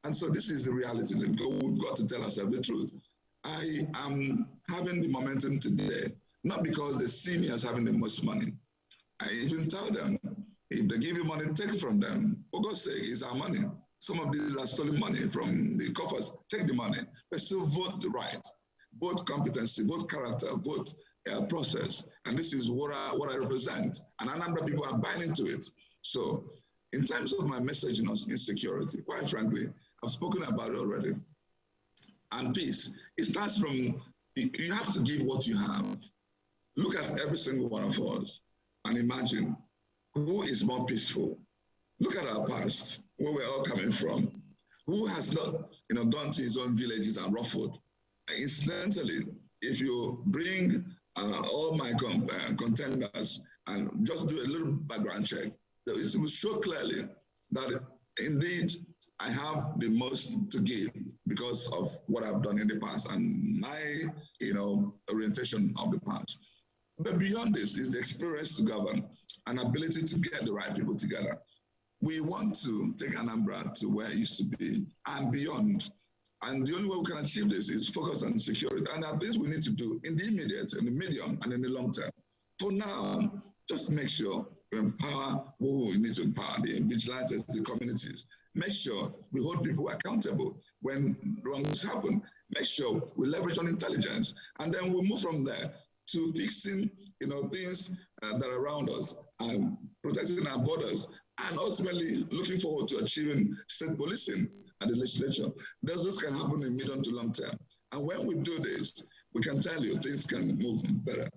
And so this is the reality. We've got to tell ourselves the truth. I am having the momentum today, not because they see me as having the most money. I even tell them, if they give you money, take it from them. For God's sake, it's our money. Some of these are stolen money from the coffers. Take the money, but still vote the right. Vote competency, vote character, vote process. And this is what I represent. And a number of people are buying into it. So in terms of my message on insecurity, quite frankly, I've spoken about it already. And peace, it starts from, you have to give what you have. Look at every single one of us and imagine who is more peaceful. Look at our past, where we're all coming from. Who has not gone to his own villages and ruffled? Incidentally, if you bring all my contenders and just do a little background check, it will show clearly that indeed I have the most to give because of what I've done in the past and my, orientation of the past. But beyond this is the experience to govern and ability to get the right people together. We want to take Anambra to where it used to be and beyond. And the only way we can achieve this is focus on security. And that things we need to do in the immediate, in the medium, and in the long term. For now, just make sure we empower who we need to empower, the vigilantes, the communities. Make sure we hold people accountable when wrongs happen. Make sure we leverage on intelligence. And then we move from there to fixing, things that are around us and protecting our borders, and ultimately looking forward to achieving state policing at the legislature. This can happen in medium to long term. And when we do this, we can tell you things can move better.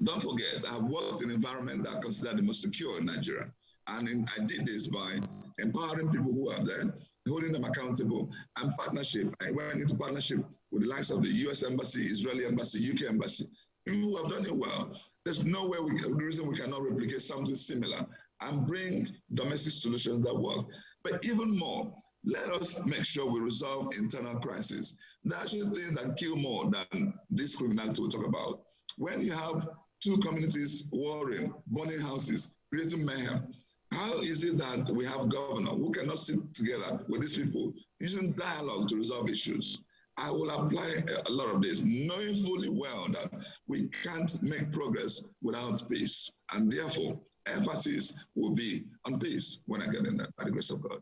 Don't forget, I've worked in an environment that I consider the most secure in Nigeria. And I did this by empowering people who are there, holding them accountable, and partnership. I went into partnership with the likes of the US Embassy, Israeli Embassy, UK Embassy. People who have done it well. There's no way the reason we cannot replicate something similar and bring domestic solutions that work. But even more, let us make sure we resolve internal crises. There are actually things that kill more than this criminality we talk about. When you have two communities warring, burning houses, creating mayhem, how is it that we have governors who cannot sit together with these people using dialogue to resolve issues? I will apply a lot of this, knowing fully well that we can't make progress without peace. And therefore, emphasis will be on peace when I get in there, by the grace of God.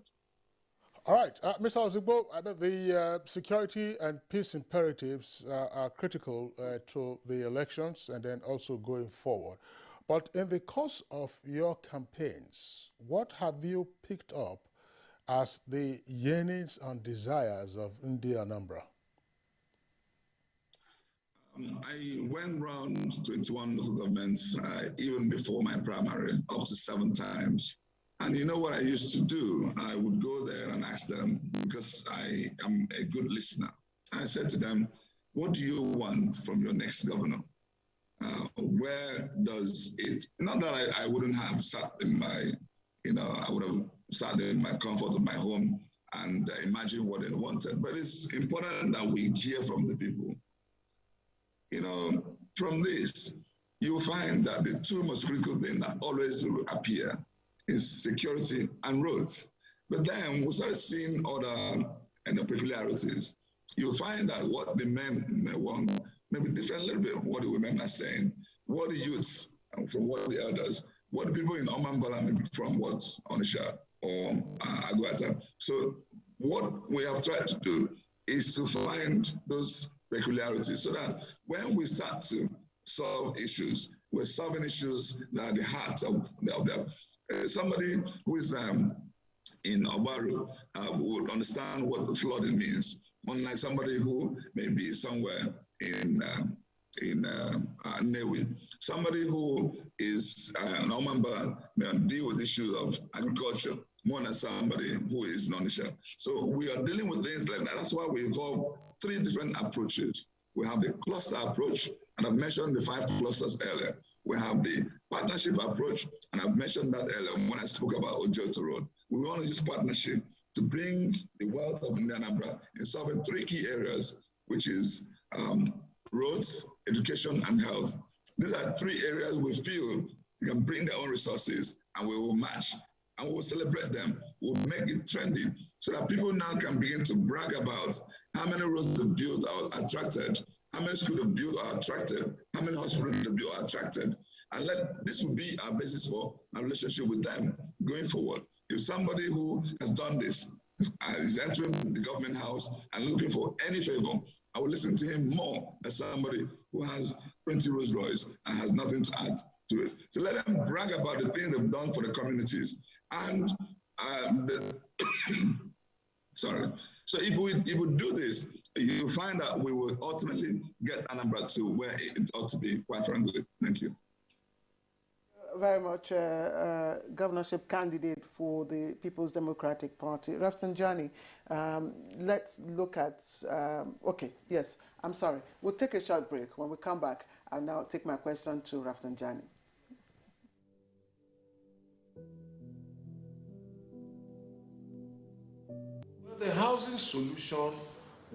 All right, Mr. Ozigbo, the security and peace imperatives are critical to the elections and then also going forward. But in the course of your campaigns, what have you picked up as the yearnings and desires of Ndi Anambra? I went around 21 local governments even before my primary, up to 7 times. And you know what I used to do? I would go there and ask them, because I am a good listener. I said to them, what do you want from your next governor? Where does it, not that I wouldn't have sat in my, I would have sat in my comfort of my home and imagine what they wanted, but it's important that we hear from the people. From this, you'll find that the 2 most critical things that always appear is security and roads. But then we started seeing other peculiarities. You'll find that what the men may want may be different a little bit from what the women are saying, what the youths from what the elders, what the people in Omambala may be from what Onisha or Aguata. So what we have tried to do is to find those peculiarities so that when we start to solve issues, we're solving issues that are at the heart of them. Somebody who is in Obaru would understand what the flooding means, unlike somebody who may be somewhere in Newi. Somebody who is an Omamba may deal with issues of agriculture more than somebody who is non-Isha. So we are dealing with things like that. That's why we evolved 3 different approaches. We have the cluster approach, and I've mentioned the 5 clusters earlier. We have the partnership approach, and I've mentioned that earlier when I spoke about Ojo to Road. We want to use partnership to bring the wealth of Anambra in solving 3 key areas, which is roads, education, and health. These are 3 areas we feel we can bring their own resources, and we will match, and we will celebrate them. We'll make it trendy so that people now can begin to brag about how many roads they've built are attracted, how many schools they've built are attracted, how many hospitals they've built are attracted. And this will be our basis for our relationship with them going forward. If somebody who has done this is entering the government house and looking for any favor, I will listen to him more than somebody who has 20 Rolls Royce and has nothing to add to it. So let them brag about the things they've done for the communities. And sorry. So if we do this, you find that we will ultimately get Anambra to where it ought to be, quite frankly. Thank you. Very much governorship candidate for the People's Democratic Party. Rafsanjani, let's look at, okay, yes, I'm sorry. We'll take a short break. When we come back, I'll now take my question to Rafsanjani. Well, the housing solution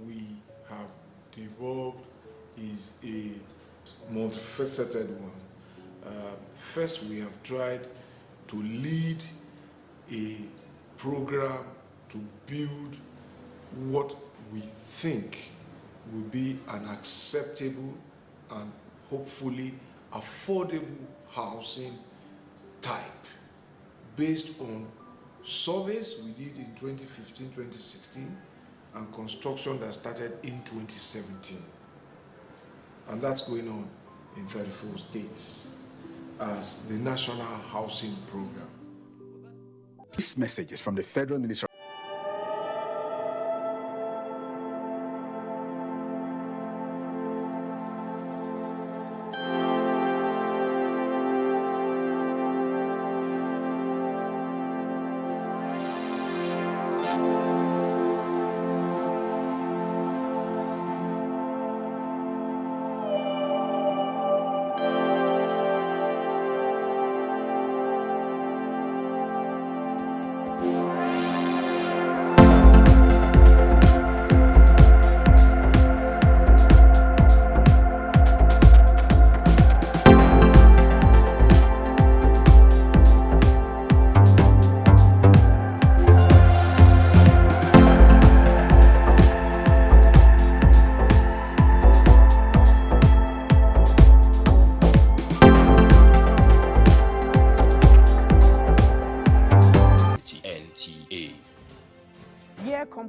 we have developed is a multifaceted one. First, we have tried to lead a program to build what we think will be an acceptable and hopefully affordable housing type based on surveys we did in 2015, 2016 and construction that started in 2017. And that's going on in 34 states as the National Housing Program. This message is from the Federal Minister.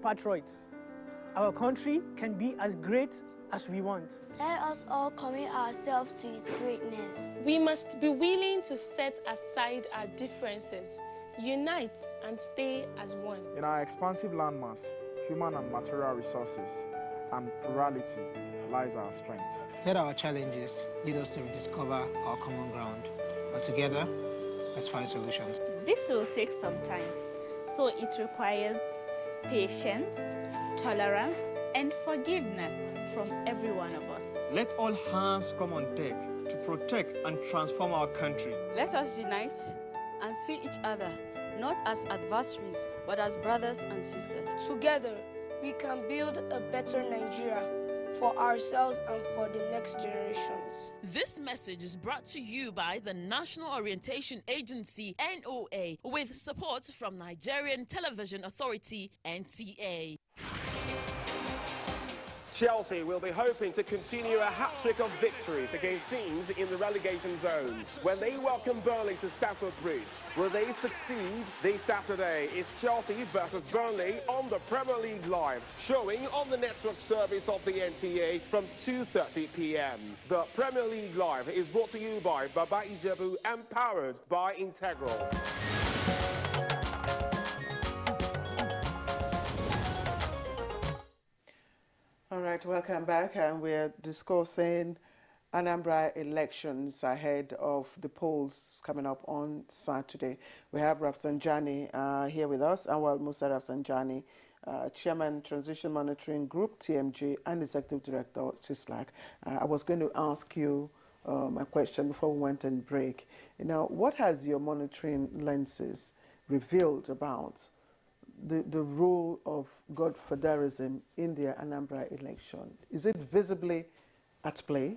patriots. Our country can be as great as we want. Let us all commit ourselves to its greatness. We must be willing to set aside our differences, unite and stay as one. In our expansive landmass, human and material resources, and plurality lies our strength. Let our challenges lead us to rediscover our common ground. And together, let's find solutions. This will take some time, so it requires patience, tolerance, and forgiveness from every one of us. Let all hands come on deck to protect and transform our country. Let us unite and see each other not as adversaries, but as brothers and sisters. Together, we can build a better Nigeria for ourselves and for the next generations. This message is brought to you by the National Orientation Agency, NOA, with support from Nigerian Television Authority, NTA. Chelsea will be hoping to continue a hat-trick of victories against teams in the relegation zone when they welcome Burnley to Stamford Bridge. Will they succeed this Saturday? It's Chelsea versus Burnley on the Premier League Live, showing on the network service of the NTA from 2:30 p.m. The Premier League Live is brought to you by Baba Ijebu and powered by Integral. All right, welcome back, and we're discussing Anambra elections ahead of the polls coming up on Saturday. We have Rafsanjani here with us, Awal Musa Rafsanjani, Chairman Transition Monitoring Group, TMG, and Executive Director, CISLAC. I was going to ask you a question before we went on break. What has your monitoring lenses revealed about the role of Godfatherism in the Anambra election? Is it visibly at play?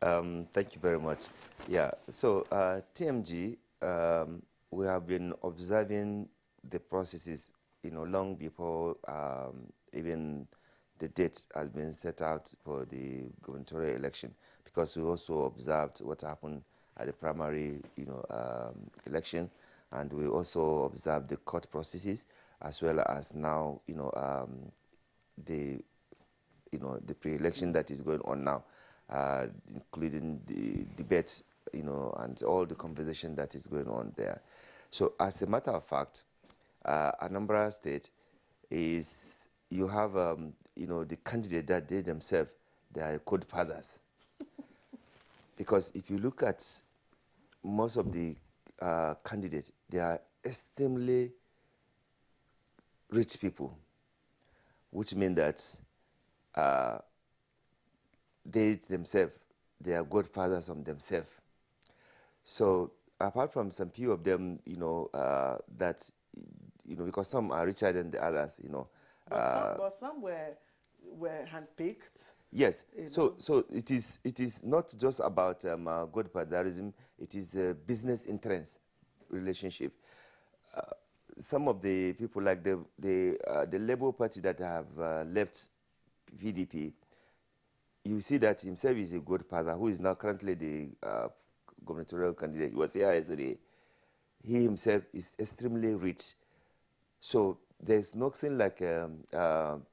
Thank you very much. Yeah, so TMG, we have been observing the processes, long before even the date has been set out for the gubernatorial election, because we also observed what happened at the primary, election. And we also observe the court processes, as well as now, the pre-election that is going on now, including the debates, and all the conversation that is going on there. So, as a matter of fact, Anambra State is, you have, the candidate that they themselves, they are godfathers. Because if you look at most of the candidates, they are extremely rich people, which means that they themselves, they are godfathers of themselves. So apart from some few of them, that, because some are richer than the others, But some were handpicked. Yes, so it is not just about godfatherism, it is a business interest relationship. Some of the people, like the Labour Party that have left PDP, you see that himself is a godfather, who is now currently the gubernatorial candidate. He was here yesterday. He himself is extremely rich. So there's nothing like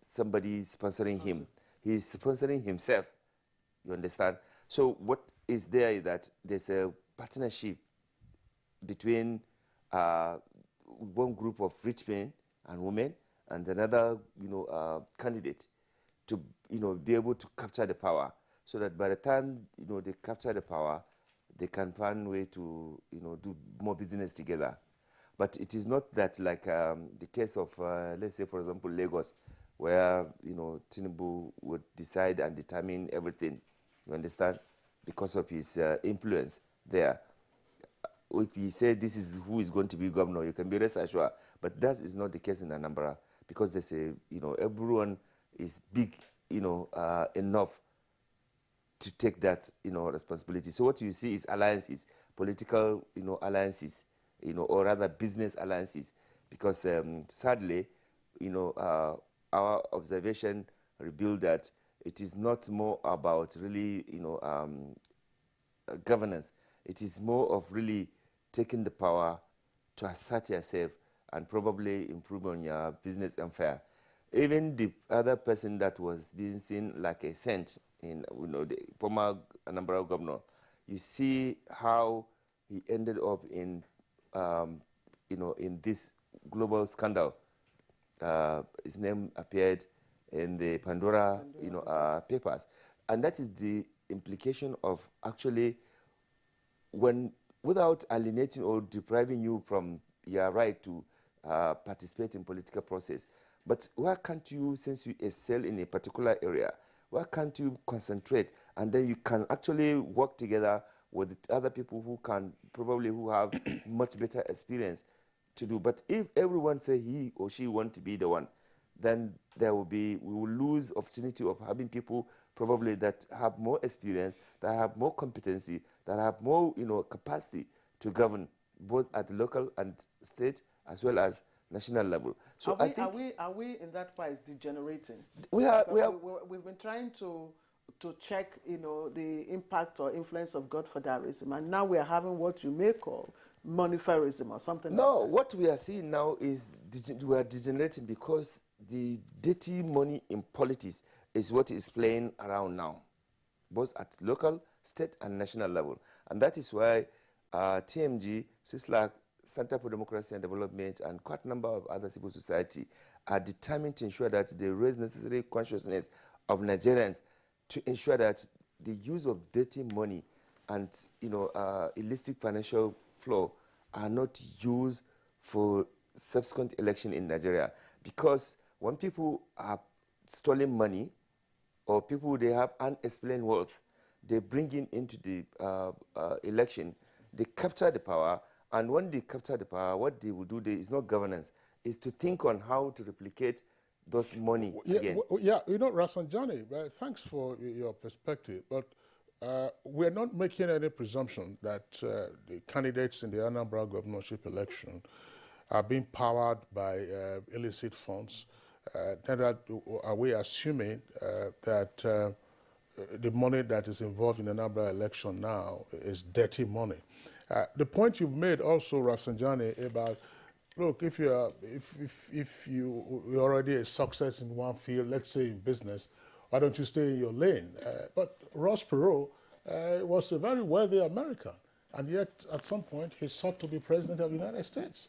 somebody sponsoring him. He's sponsoring himself, you understand? So what is there is that there's a partnership between one group of rich men and women and another, candidate to, be able to capture the power, so that by the time, they capture the power, they can find a way to, do more business together. But it is not that like the case of, let's say, for example, Lagos, where, Tinubu would decide and determine everything, you understand, because of his influence there. If he said this is who is going to be governor, you can be rest assured. But that is not the case in Anambra, because they say, everyone is big, enough to take that, responsibility. So what you see is alliances, political, alliances, or rather business alliances, because sadly, our observation revealed that it is not more about really, governance. It is more of really taking the power to assert yourself and probably improve on your business empire. even the other person that was being seen like a saint in, the former Anambra governor, you see how he ended up in, in this global scandal. His name appeared in the Pandora papers. And that is the implication of actually without alienating or depriving you from your right to participate in political process. But why can't you, since you excel in a particular area, why can't you concentrate and then you can actually work together with other people who have much better experience to do. But if everyone say he or she want to be the one, then we will lose opportunity of having people probably that have more experience, that have more competency, that have more capacity to govern both at local and state as well as national level. So are we in that wise degenerating? We've been trying to check the impact or influence of godfatherism, and now we are having what you may call moneyfarism or something. No, what we are seeing now is we are degenerating because the dirty money in politics is what is playing around now, both at local, state, and national level. And that is why TMG, CISLAC, Center for Democracy and Development, and quite a number of other civil society are determined to ensure that they raise necessary consciousness of Nigerians to ensure that the use of dirty money and illicit financial flow are not used for subsequent election in Nigeria. Because when people are stealing money or people they have unexplained wealth, they bring in into the election, they capture the power, and when they capture the power, what they will do is not governance, is to think on how to replicate those money again. Rafsanjani, thanks for your perspective, but we're not making any presumption that the candidates in the Anambra governorship election are being powered by illicit funds. Are we assuming that the money that is involved in the Anambra election now is dirty money? The point you've made also, Rafsanjani, about look, if you're already a success in one field, let's say in business, why don't you stay in your lane? But Ross Perot was a very wealthy American, and yet at some point he sought to be president of the United States.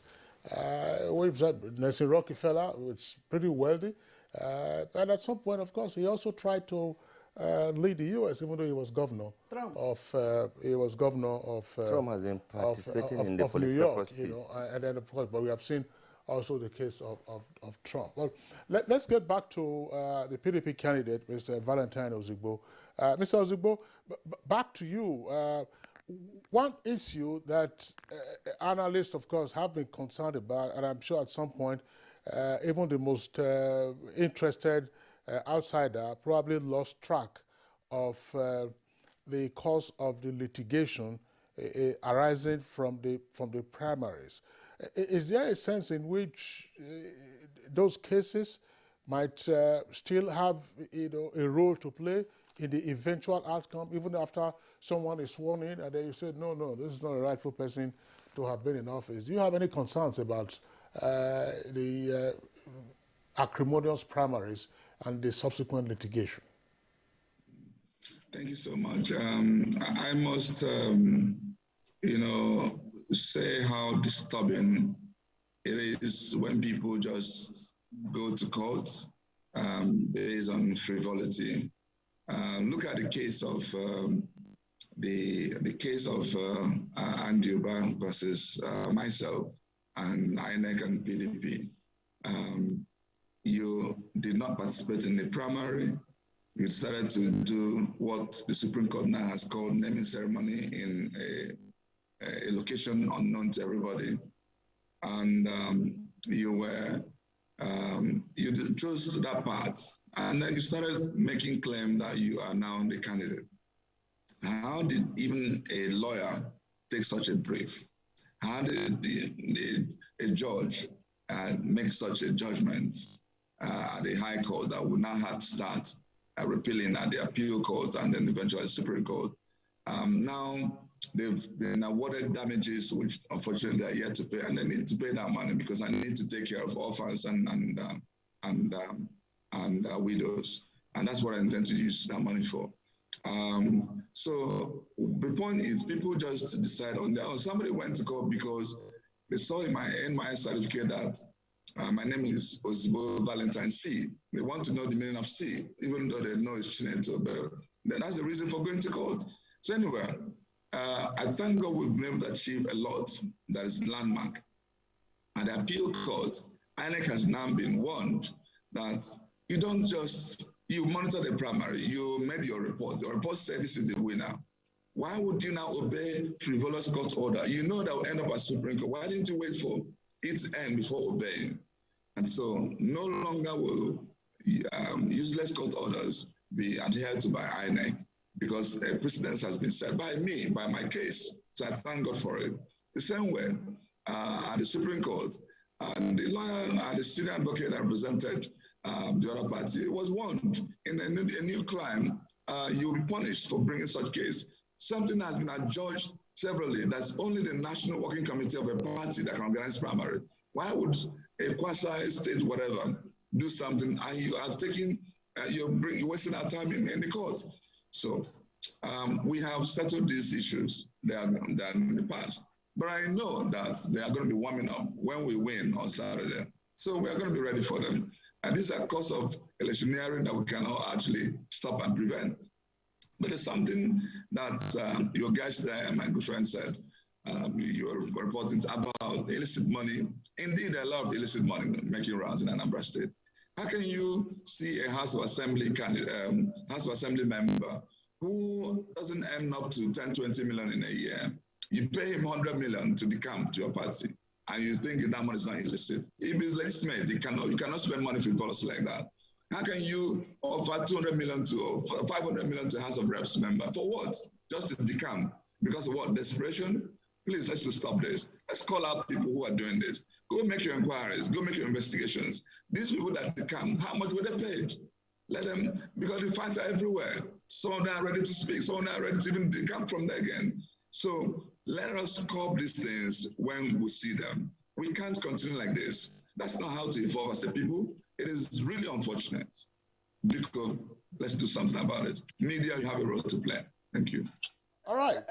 We've said Nelson Rockefeller was pretty wealthy, and at some point, of course, he also tried to lead the U.S., even though he was governor of. Trump has been participating in the political processes, and then of course, but we have seen also the case of Trump. Well, let's get back to the PDP candidate, Mr. Valentine Ozigbo. Mr. Ozigbo, back to you. One issue that analysts, of course, have been concerned about, and I'm sure at some point, even the most interested outsider probably lost track of the cause of the litigation arising from the primaries. Is there a sense in which those cases might still have a role to play in the eventual outcome, even after someone is sworn in and then you said, no, this is not a rightful person to have been in office? Do you have any concerns about the acrimonious primaries and the subsequent litigation? Thank you so much. I must, say how disturbing it is when people just go to court based on frivolity. Look at the case of Andy Uba versus myself and INEC and PDP. You did not participate in the primary. You decided to do what the Supreme Court now has called naming ceremony in a location unknown to everybody. And you chose that part. And then you started making claim that you are now the candidate. How did even a lawyer take such a brief? How did a judge make such a judgment at the High Court that would now have to start repealing at the appeal court and then eventually the Supreme Court? Now they've been awarded damages, which unfortunately they are yet to pay, and they need to pay that money because I need to take care of orphans and and widows. And that's what I intend to use that money for. So the point is, people just decide on their own. Somebody went to court because they saw in my NMI certificate that my name is Ozigbo Valentine C. They want to know the meaning of C, even though they know it's Chineto. But then that's the reason for going to court. So anyway, I thank God we've been able to achieve a lot that is landmark. And the appeal court, INEC has now been warned that you don't just, you monitor the primary, you made your report said this is the winner. Why would you now obey frivolous court order? You know that will end up at Supreme Court. Why didn't you wait for it to end before obeying? And so no longer will useless court orders be adhered to by INEC because a precedent has been set by me, by my case. So I thank God for it. The same way at the Supreme Court, the lawyer, the senior advocate that represented the other party was warned in a new climb, you will be punished for bringing such case. Something has been adjudged severally. That's only the National Working Committee of a party that can organize primary. Why would a quasi-state whatever do something and you are taking, you're wasting our time in the court? So we have settled these issues that are in the past. But I know that they are going to be warming up when we win on Saturday. So we are going to be ready for them. And these are cause of electioneering that we cannot actually stop and prevent. But there's something that your guest there, my good friend, said. You were reporting about illicit money. Indeed, there are a lot of illicit money making rounds in Anambra State. How can you see a House of Assembly candidate, House of Assembly member who doesn't earn up to 10, 20 million in a year? You pay him 100 million to decamp to your party, and you think that money is not illicit. If it's legitimate, you cannot spend money for policy like that. How can you offer 200 million to 500 million to House of Reps member? For what? Just to decamp. Because of what? Desperation? Please, let's just stop this. Let's call out people who are doing this. Go make your inquiries. Go make your investigations. These people that decamp, how much were they paid? Let them, because the facts are everywhere. Some of them are ready to speak. Some of them are ready to even decamp from there again. So let us curb these things when we see them. We can't continue like this. That's not how to evolve as a people. It is really unfortunate. Because let's do something about it. Media, you have a role to play. Thank you. All right.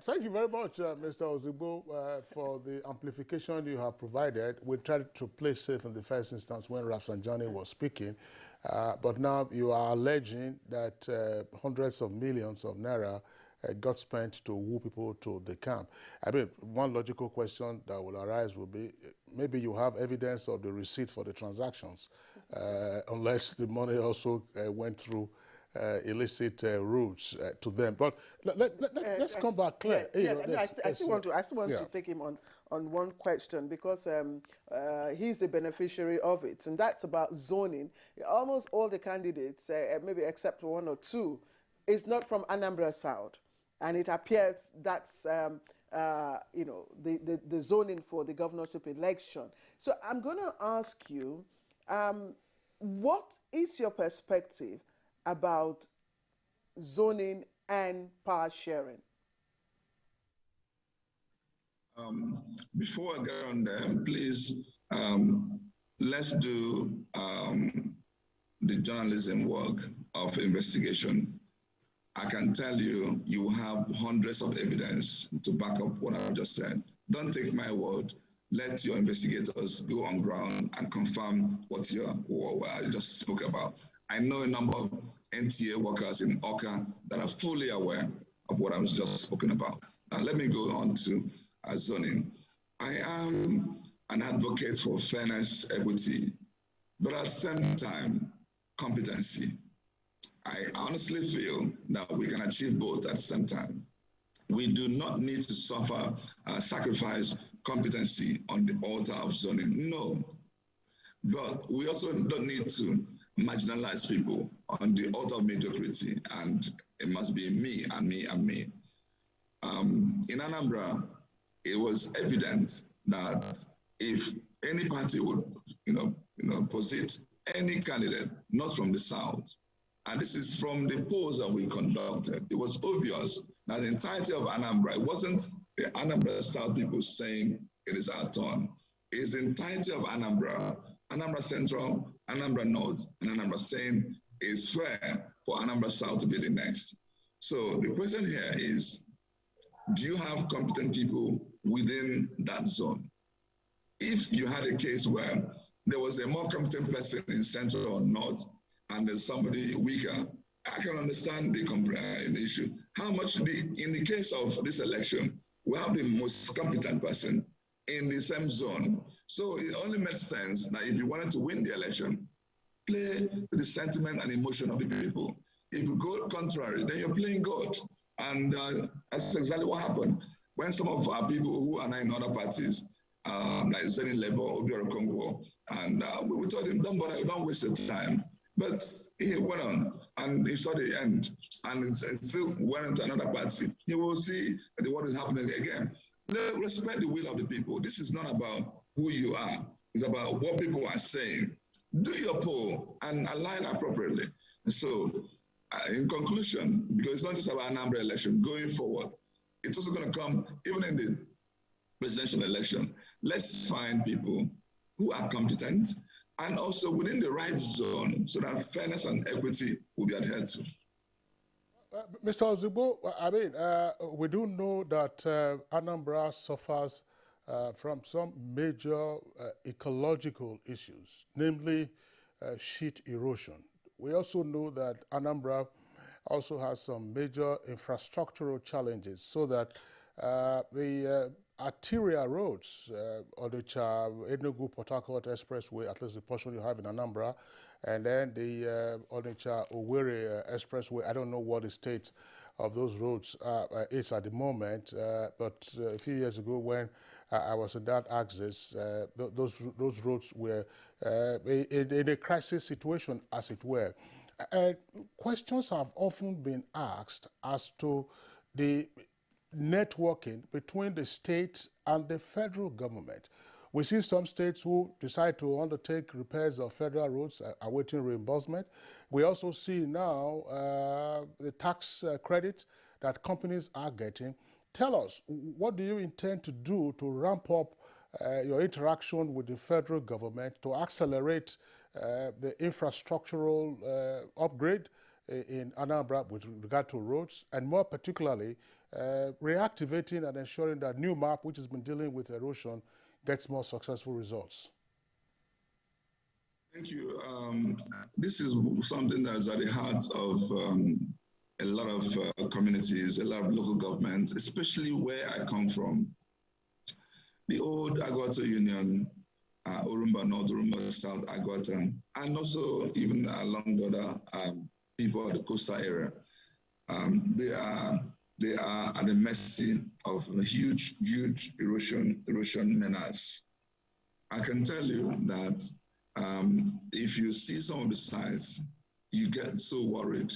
Thank you very much, Mr. Ozigbo, for the amplification you have provided. We tried to play safe in the first instance when Rafsanjani was speaking, but now you are alleging that hundreds of millions of naira got spent to woo people to the camp. I mean, one logical question that will arise will be, maybe you have evidence of the receipt for the transactions, unless the money also went through illicit routes to them. But let's come back, Claire. I still want to take him on one question because he's the beneficiary of it, and that's about zoning. Almost all the candidates, maybe except one or two, is not from Anambra South. And it appears that's the zoning for the governorship election. So I'm going to ask you, what is your perspective about zoning and power sharing? Before I get on there, please, let's do the journalism work of investigation. I can tell you, you have hundreds of evidence to back up what I've just said. Don't take my word. Let your investigators go on ground and confirm what I just spoke about. I know a number of NTA workers in Oka that are fully aware of what I was just spoken about. Now, let me go on to zoning. I am an advocate for fairness, equity, but at the same time, competency. I honestly feel that we can achieve both at the same time. We do not need to sacrifice competency on the altar of zoning, no. But we also don't need to marginalize people on the altar of mediocrity, and it must be me and me and me. In Anambra, it was evident that if any party would, posit any candidate, not from the South, and this is from the polls that we conducted, it was obvious that the entirety of Anambra, it wasn't the Anambra South people saying it is our turn. It's the entirety of Anambra, Anambra Central, Anambra North and Anambra saying it's fair for Anambra South to be the next. So the question here is, do you have competent people within that zone? If you had a case where there was a more competent person in Central or North and there's somebody weaker, I can understand the issue. How much, in the case of this election, we have the most competent person in the same zone. So it only makes sense that if you wanted to win the election, play to the sentiment and emotion of the people. If you go contrary, then you're playing God. And that's exactly what happened. When some of our people who are now in other parties, like Zenny Labour, Obiora Congo, and we told him, don't bother, don't waste your time. But he went on and he saw the end and still went into another party. He will see what is happening again. Respect the will of the people. This is not about who you are. It's about what people are saying. Do your poll and align appropriately. So in conclusion, because it's not just about Anambra election, going forward, it's also going to come, even in the presidential election, let's find people who are competent and also within the right zone so that fairness and equity will be adhered to. Mr. Ozigbo, I mean, we do know that Anambra suffers from some major ecological issues, namely sheet erosion. We also know that Anambra also has some major infrastructural challenges, so that the arterial roads, Onitsha, Enugu, Port Harcourt Expressway, at least the portion you have in Anambra, and then the Onitsha Owerri Expressway. I don't know what the state of those roads is at the moment, but a few years ago when I was in that axis, those roads were in a crisis situation, as it were. Questions have often been asked as to the networking between the state and the federal government. We see some states who decide to undertake repairs of federal roads awaiting reimbursement. We also see now the tax credit that companies are getting. Tell us, what do you intend to do to ramp up your interaction with the federal government to accelerate the infrastructural upgrade in Anambra with regard to roads, and more particularly, reactivating and ensuring that new map, which has been dealing with erosion, gets more successful results? Thank you. This is something that is at the heart of a lot of communities, a lot of local governments, especially where I come from. The old Agwata Union, Urumba North, Urumba South, Agwata, and also even along the other people of the coastal area. They are at the mercy of a huge erosion menace. I can tell you that if you see some of the sites, you get so worried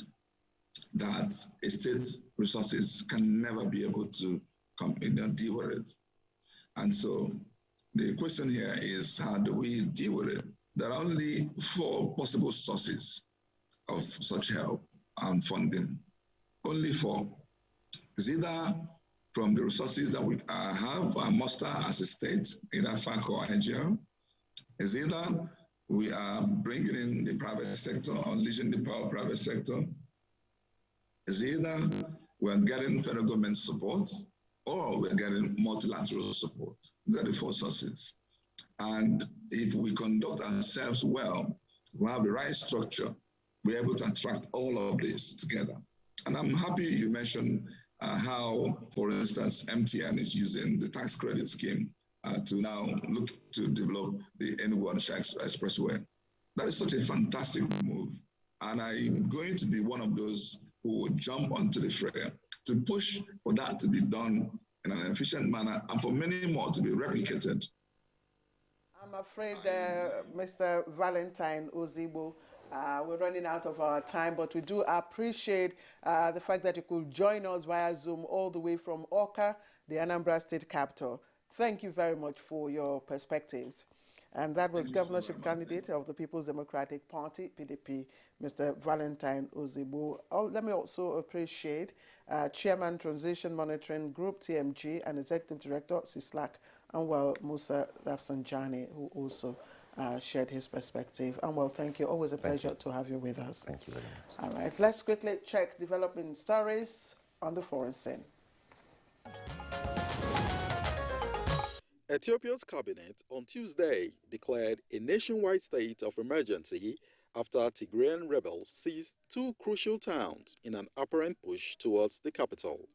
that a state resources can never be able to come in and deal with it. And so the question here is, how do we deal with it? There are only 4 possible sources of such help and funding. Only 4. It's either from the resources that we have and muster as a state, either FAC or IGL. It's either we are bringing in the private sector, unleashing the power of private sector. It's either we're getting federal government support or we're getting multilateral support. These are the 4 sources. And if we conduct ourselves well, we have the right structure, we're able to attract all of this together. And I'm happy you mentioned how, for instance, MTN is using the tax credit scheme to now look to develop the Enugu-Onitsha Expressway. That is such a fantastic move. And I'm going to be one of those who will jump onto the fray to push for that to be done in an efficient manner and for many more to be replicated. I'm afraid, Mr. Valentine Ozigbo, we're running out of our time, but we do appreciate the fact that you could join us via Zoom all the way from Awka, the Anambra State capital. Thank you very much for your perspectives. And that was governorship candidate of the People's Democratic Party, PDP, Mr. Valentine Ozigbo. Let me also appreciate Chairman Transition Monitoring Group, TMG, and Executive Director, CISLAC, Anwar Musa Rafsanjani, who also shared his perspective. And well, thank you. Always a pleasure to have you with us. Thank you very much. All right, let's quickly check developing stories on the foreign scene. Ethiopia's cabinet on Tuesday declared a nationwide state of emergency after Tigrayan rebels seized two crucial towns in an apparent push towards the capital.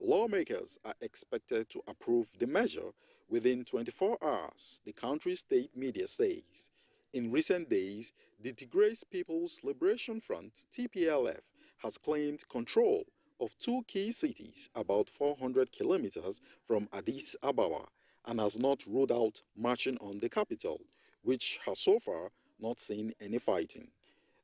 Lawmakers are expected to approve the measure within 24 hours, the country's state media says. In recent days, the Tigray People's Liberation Front, TPLF, has claimed control of two key cities about 400 kilometers from Addis Ababa and has not ruled out marching on the capital, which has so far not seen any fighting.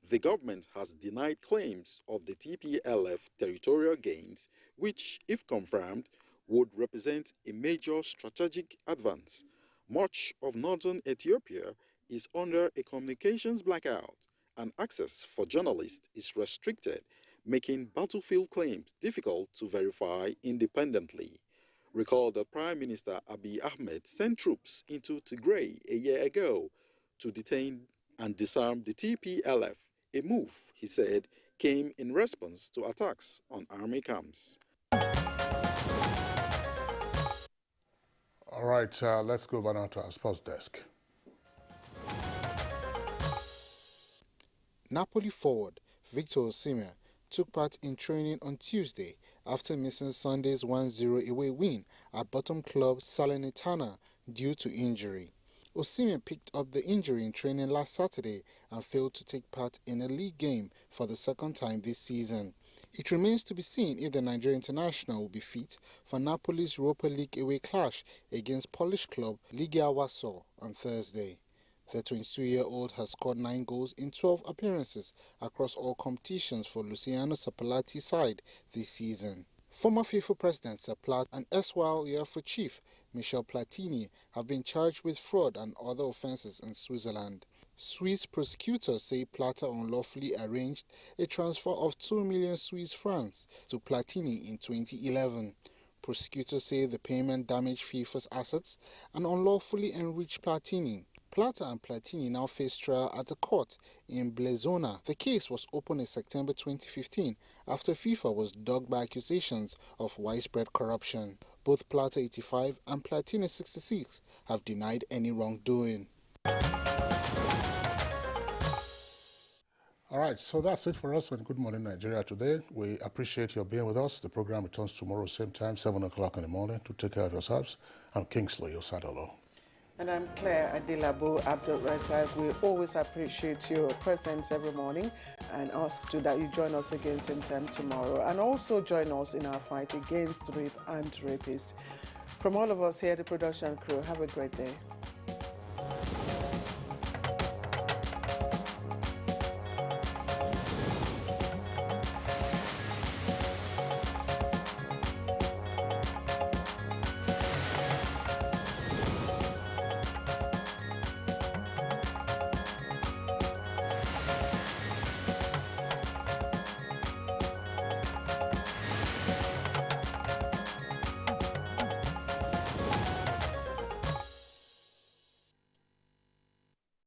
The government has denied claims of the TPLF territorial gains, which, if confirmed, would represent a major strategic advance. Much of northern Ethiopia is under a communications blackout, and access for journalists is restricted, making battlefield claims difficult to verify independently. Recall that Prime Minister Abiy Ahmed sent troops into Tigray a year ago to detain and disarm the TPLF, a move, he said, came in response to attacks on army camps. All right, let's go back now to our sports desk. Napoli forward Victor Osimhen took part in training on Tuesday after missing Sunday's 1-0 away win at bottom club Salernitana due to injury. Osimhen picked up the injury in training last Saturday and failed to take part in a league game for the second time this season. It remains to be seen if the Nigerian international will be fit for Napoli's Europa League away clash against Polish club Legia Warsaw on Thursday. The 22-year-old has scored 9 goals in 12 appearances across all competitions for Luciano Spalletti's side this season. Former FIFA President Sepp Blatter and erstwhile UEFA chief Michel Platini have been charged with fraud and other offences in Switzerland. Swiss prosecutors say Blatter unlawfully arranged a transfer of 2 million Swiss francs to Platini in 2011. Prosecutors say the payment damaged FIFA's assets and unlawfully enriched Platini. Blatter and Platini now face trial at the court in Blazona. The case was opened in September 2015 after FIFA was dogged by accusations of widespread corruption. Both Blatter 85 and Platini 66 have denied any wrongdoing. All right, so that's it for us on Good Morning Nigeria today. We appreciate your being with us. The program returns tomorrow, same time, 7 o'clock in the morning. To take care of yourselves. I'm Kingsley Osadolo. And I'm Claire Adilabu Abdul Razak. We always appreciate your presence every morning and ask you that you join us again same time tomorrow. And also join us in our fight against rape and rapists. From all of us here at the production crew, have a great day.